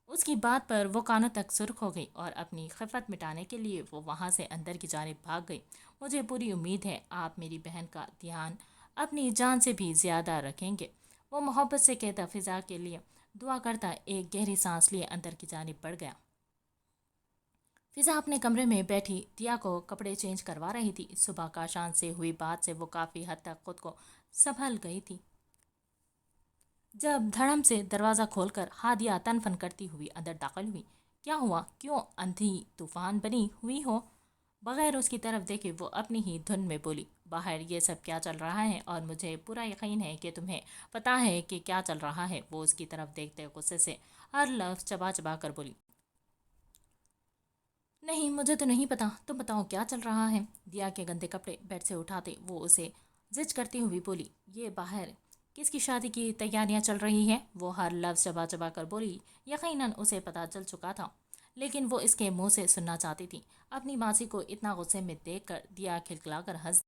S1: اس کی بات پر وہ کانوں تک سرخ ہو گئی اور اپنی خفت مٹانے کے لیے وہ وہاں سے اندر کی جانب بھاگ گئی۔ مجھے پوری امید ہے آپ میری بہن کا دھیان اپنی جان سے بھی زیادہ رکھیں گے، وہ محبت سے کہتا فضا کے لیے دعا کرتا ایک گہری سانس لیے اندر کی جانب بڑھ گیا۔ فضا اپنے کمرے میں بیٹھی دیا کو کپڑے چینج کروا رہی تھی۔ صبح کاشان سے ہوئی بات سے وہ کافی حد تک خود کو سنبھل گئی تھی۔ جب دھڑم سے دروازہ کھول کر ہادیہ تن فن کرتی ہوئی اندر داخل ہوئی۔ کیا ہوا؟ کیوں اندھی طوفان بنی ہوئی ہو؟ بغیر اس کی طرف دیکھے وہ اپنی ہی دھن میں بولی، باہر یہ سب کیا چل رہا ہے اور مجھے پورا یقین ہے کہ تمہیں پتا ہے کہ کیا چل رہا ہے۔ وہ اس کی طرف دیکھتے غصے سے ہر لفظ چبا چبا کر بولی، نہیں مجھے تو نہیں پتا، تم بتاؤ کیا چل رہا ہے؟ دیا کے گندے کپڑے بیڈ سے اٹھاتے وہ اسے زج کرتی ہوئی بولی، یہ باہر کس کی شادی کی تیاریاں چل رہی ہیں؟ وہ ہر لفظ چبا چبا کر بولی۔ یقیناً اسے پتا چل چکا تھا، لیکن وہ اس کے منہ سے سننا چاہتی تھی۔ اپنی ماسی کو اتنا غصے میں دیکھ کر دیا کھلکھلا کر ہنس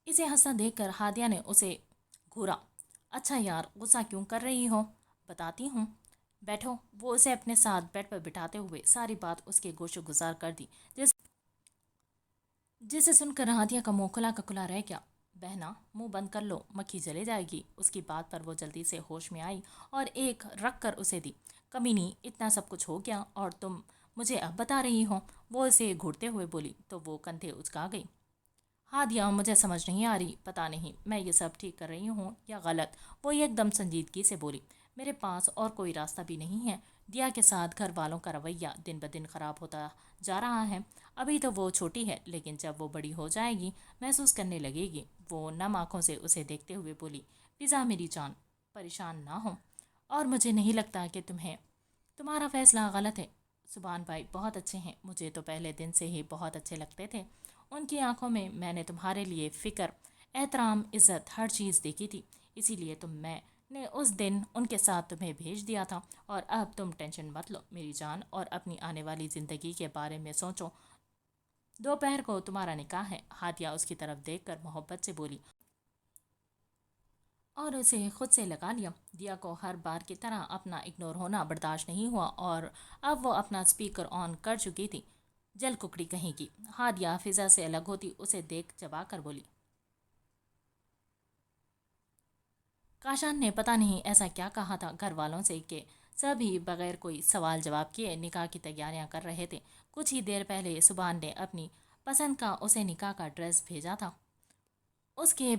S1: اسے ہنستا دیکھ کر ہادیہ نے اسے گھورا۔ اچھا یار، غصہ کیوں کر رہی ہو؟ بتاتی ہوں، بیٹھو۔ وہ اسے اپنے ساتھ بیڈ پر بٹھاتے ہوئے ساری بات اس کے گوشے گزار کر دی، جسے سن کر ہادیہ کا منہ کھلا کا کھلا رہ گیا۔ بہنا، منہ بند کر لو، مکھی چلے جائے گی۔ اس کی بات پر وہ جلدی سے ہوش میں آئی اور ایک رکھ کر اسے دی۔ کمینی، اتنا سب کچھ ہو گیا اور تم مجھے اب بتا رہی ہو؟ وہ اسے گھورتے ہوئے بولی تو وہ کندھے اچکا گئی۔ ہادیہ، مجھے سمجھ نہیں آ رہی، پتا نہیں میں یہ سب ٹھیک کر رہی ہوں یا غلط۔ وہ ایک دم سنجیدگی سے بولی، میرے پاس اور کوئی راستہ بھی نہیں ہے۔ دیا کے ساتھ گھر والوں کا رویہ دن بدن خراب ہوتا جا رہا ہے۔ ابھی تو وہ چھوٹی ہے، لیکن جب وہ بڑی ہو جائے گی محسوس کرنے لگے گی۔ وہ نم آنکھوں سے اسے دیکھتے ہوئے بولی، فضا میری جان، پریشان نہ ہو، اور مجھے نہیں لگتا کہ تمہارا فیصلہ غلط ہے۔ سبحان بھائی بہت اچھے ہیں، مجھے تو پہلے دن سے ہی بہت اچھے لگتے تھے۔ ان کی آنکھوں میں نے تمہارے لیے فکر، احترام، عزت، ہر چیز دیکھی تھی، اسی لیے میں نے اس دن ان کے ساتھ تمہیں بھیج دیا تھا۔ اور اب تم ٹینشن مت لو میری جان، اور اپنی آنے والی زندگی کے بارے میں سوچو۔ دوپہر کو تمہارا نکاح ہے۔ ہادیہ اس کی طرف دیکھ کر محبت سے بولی اور اسے خود سے لگا لیا۔ دیا کو ہر بار کی طرح اپنا اگنور ہونا برداشت نہیں ہوا اور اب وہ اپنا اسپیکر آن کر چکی تھی۔ جل ککڑی کہیں کی۔ ہادیہ فضا سے الگ ہوتی اسے دیکھ چبا کر بولی، کاشان نے پتہ نہیں ایسا کیا کہا تھا گھر والوں سے کہ سب ہی بغیر کوئی سوال جواب کیے نکاح کی تیاریاں کر رہے تھے۔ کچھ ہی دیر پہلے سبحان نے اپنی پسند کا اسے نکاح کا ڈریس بھیجا تھا۔ اس کے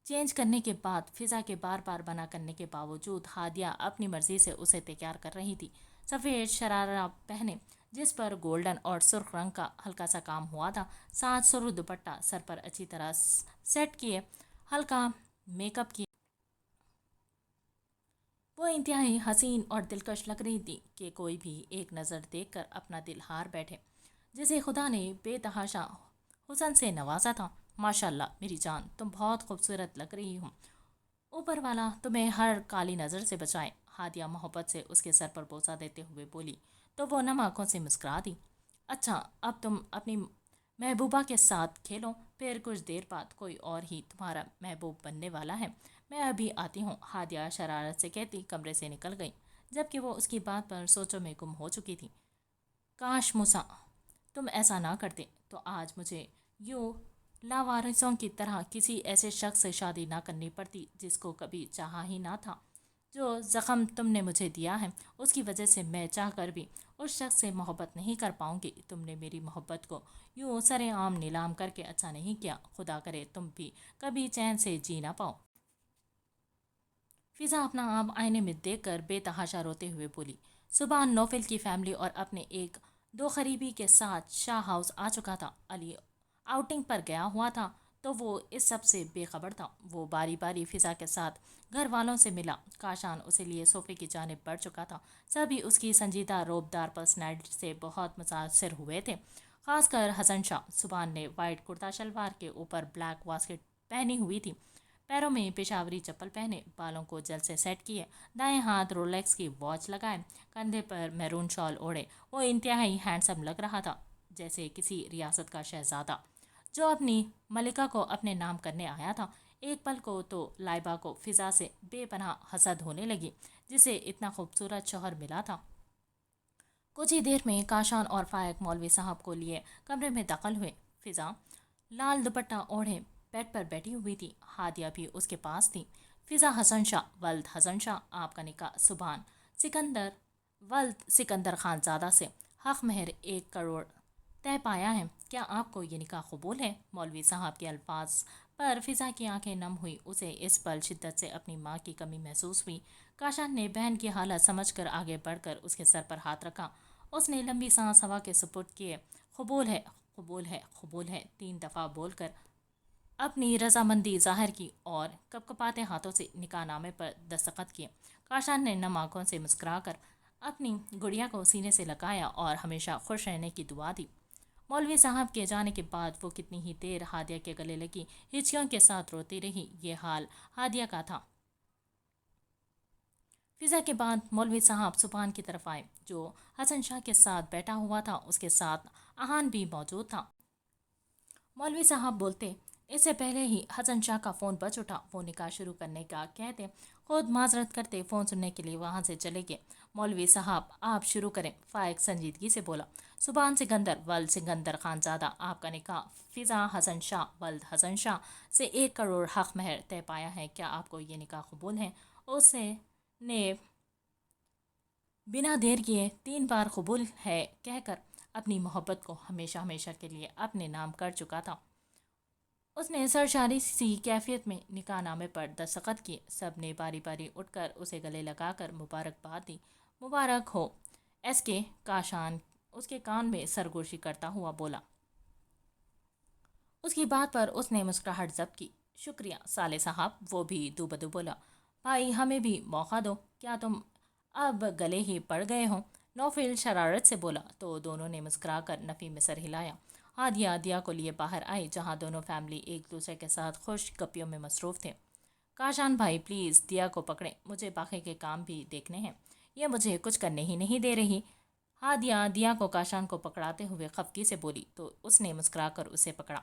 S1: چینج کرنے کے بعد فضا کے بار بار منع کرنے کے باوجود ہادیہ اپنی مرضی سے اسے تیار کر رہی تھی۔ سفید شرارہ پہنے جس پر گولڈن اور سرخ رنگ کا ہلکا سا کام ہوا تھا، ساتھ سرخ دوپٹہ سر پر اچھی طرح سیٹ کیے، ہلکا میک اپ کیے، وہ انتہائی حسین اور دلکش لگ رہی تھی کہ کوئی بھی ایک نظر دیکھ کر اپنا دل ہار بیٹھے، جسے خدا نے بے تحاشا حسن سے نوازا تھا۔ ماشاءاللہ میری جان، تم بہت خوبصورت لگ رہی ہو، اوپر والا تمہیں ہر کالی نظر سے بچائے۔ ہادیہ محبت سے اس کے سر پر بوسہ دیتے ہوئے بولی تو وہ نم آنکھوں سے مسکرا دی۔ اچھا، اب تم اپنی محبوبہ کے ساتھ کھیلو، پھر کچھ دیر بعد کوئی اور ہی تمہارا محبوب بننے والا ہے۔ میں ابھی آتی ہوں، ہادیہ شرارت سے کہتی کمرے سے نکل گئی، جبکہ وہ اس کی بات پر سوچوں میں گم ہو چکی تھی۔ کاش موسیٰ تم ایسا نہ کرتے تو آج مجھے یوں لاوارثوں کی طرح کسی ایسے شخص سے شادی نہ کرنی پڑتی جس کو کبھی چاہا ہی نہ تھا۔ جو زخم تم نے مجھے دیا ہے اس کی وجہ سے میں چاہ کر بھی اس شخص سے محبت نہیں کر پاؤں گی۔ تم نے میری محبت کو یوں سر عام نیلام کر کے اچھا نہیں کیا، خدا کرے تم بھی کبھی چین سے جی نہ پاؤ۔ فضا اپنا آپ آئینے میں دیکھ کر بے تحاشا روتے ہوئے بولی۔ صبح نوفل کی فیملی اور اپنے ایک دو قریبی کے ساتھ شاہ ہاؤس آ چکا تھا۔ علی آؤٹنگ پر گیا ہوا تھا تو وہ اس سب سے بے خبر تھا۔ وہ باری باری فضا کے ساتھ گھر والوں سے ملا۔ کاشان اسے لیے صوفے کی جانب بڑھ چکا تھا۔ سبھی اس کی سنجیدہ روبدار پرسنالٹی سے بہت متاثر ہوئے تھے، خاص کر حسن شاہ۔ سبحان نے وائٹ کرتا شلوار کے اوپر بلیک واسکٹ پہنی ہوئی تھی، پیروں میں پشاوری چپل پہنے، بالوں کو جل سے سیٹ کیے، دائیں ہاتھ رولیکس کی واچ لگائے، کندھے پر میرون شال اوڑھے، وہ انتہائی ہینڈسم لگ رہا تھا، جیسے کسی ریاست کا شہزادہ جو اپنی ملکہ کو اپنے نام کرنے آیا تھا۔ ایک پل کو تو لائبہ کو فضا سے بے پناہ حسد ہونے لگی، جسے اتنا خوبصورت شوہر ملا تھا۔ کچھ ہی دیر میں کاشان اور فائق مولوی صاحب کو لیے کمرے میں داخل ہوئے۔ فضا لال دوپٹہ اوڑھے بیڈ پر بیٹھی ہوئی تھی، ہادیہ بھی اس کے پاس تھی۔ فضا حسن شاہ ولد حسن شاہ، آپ کا نکاح سبحان سکندر ولد سکندر خان زادہ سے حق مہر 1 کروڑ طے پایا ہے، کیا آپ کو یہ نکاح قبول ہے؟ مولوی صاحب کے الفاظ پر فضا کی آنکھیں نم ہوئی۔ اسے اس پل شدت سے اپنی ماں کی کمی محسوس ہوئی۔ کاشان نے بہن کی حالت سمجھ کر آگے بڑھ کر اس کے سر پر ہاتھ رکھا۔ اس نے لمبی سانس ہوا کے سپرد کیے، قبول ہے، قبول ہے، قبول ہے 3 دفعہ بول کر اپنی رضامندی ظاہر کی اور کپکپاتے ہاتھوں سے نکاح نامے پر دستخط کیے۔ کاشان نے نم آنکھوں سے مسکرا کر اپنی گڑیا کو سینے سے لگایا اور ہمیشہ خوش رہنے کی دعا دی۔ مولوی صاحب کے جانے کے بعد وہ کتنی ہی دیر ہادیہ کے گلے لگی ہچکیوں کے ساتھ روتی رہی۔ یہ حال ہادیہ کا تھا۔ فضا کے بعد مولوی صاحب سبحان کی طرف آئے، جو حسن شاہ کے ساتھ بیٹھا ہوا تھا۔ اس کے ساتھ احان بھی موجود تھا۔ مولوی صاحب بولتے، اس سے پہلے ہی حسن شاہ کا فون بج اٹھا۔ وہ نکاح شروع کرنے کا کہتے خود معذرت کرتے فون سننے کے لیے وہاں سے چلے گئے۔ مولوی صاحب آپ شروع کریں، فائق سنجیدگی سے بولا۔ سبحان سکندر ولد سکندر خان زادہ، آپ کا نکاح فضا حسن شاہ ولد حسن شاہ سے 1 کروڑ حق مہر طے پایا ہے، کیا آپ کو یہ نکاح قبول ہے؟ اس نے بنا دیر کیے 3 بار قبول ہے کہہ کر اپنی محبت کو ہمیشہ ہمیشہ کے لیے اپنے نام کر چکا تھا۔ اس نے سرشاری سی کیفیت میں نکاح نامے پر دستخط کیے۔ سب نے باری باری اٹھ کر اسے گلے لگا کر مبارکباد دی۔ مبارک ہو ایس کے۔ کاشان اس کے کان میں سرگوشی کرتا ہوا بولا۔ اس کی بات پر اس نے مسکراہٹ ضبط کی۔ شکریہ صالح صاحب، وہ بھی دو بدو بولا۔ بھائی ہمیں بھی موقع دو، کیا تم اب گلے ہی پڑ گئے ہو؟ نوفل شرارت سے بولا، تو دونوں نے مسکرا کر نفی میں سر ہلایا۔ ہادیہ دیا کو لیے باہر آئی، جہاں دونوں فیملی ایک دوسرے کے ساتھ خوش گپیوں میں مصروف تھے۔ کاشان بھائی پلیز دیا کو پکڑیں، مجھے باقی کے کام بھی دیکھنے ہیں، یہ مجھے کچھ کرنے ہی نہیں دے رہی۔ ہادیہ دیا کو کاشان کو پکڑاتے ہوئے خفگی سے بولی، تو اس نے مسکرا کر اسے پکڑا۔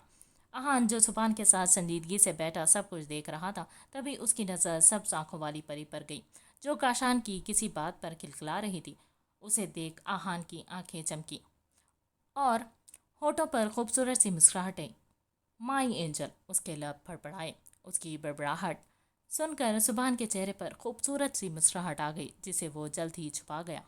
S1: احان جو سبحان کے ساتھ سنجیدگی سے بیٹھا سب کچھ دیکھ رہا تھا، تبھی اس کی نظر سبز آنکھوں والی پری پر گئی، جو کاشان کی کسی بات پر کھلکھلا رہی تھی۔ اسے دیکھ احان کی آنکھیں چمکی اور ہونٹوں پر خوبصورت سی مسکراہٹیں۔ مائی اینجل، اس کے لب پھڑپڑائے۔ اس کی بڑبڑاہٹ سن کر سبحان کے چہرے پر خوبصورت سی مسکراہٹ آ گئی، جسے وہ جلد ہی چھپا گیا۔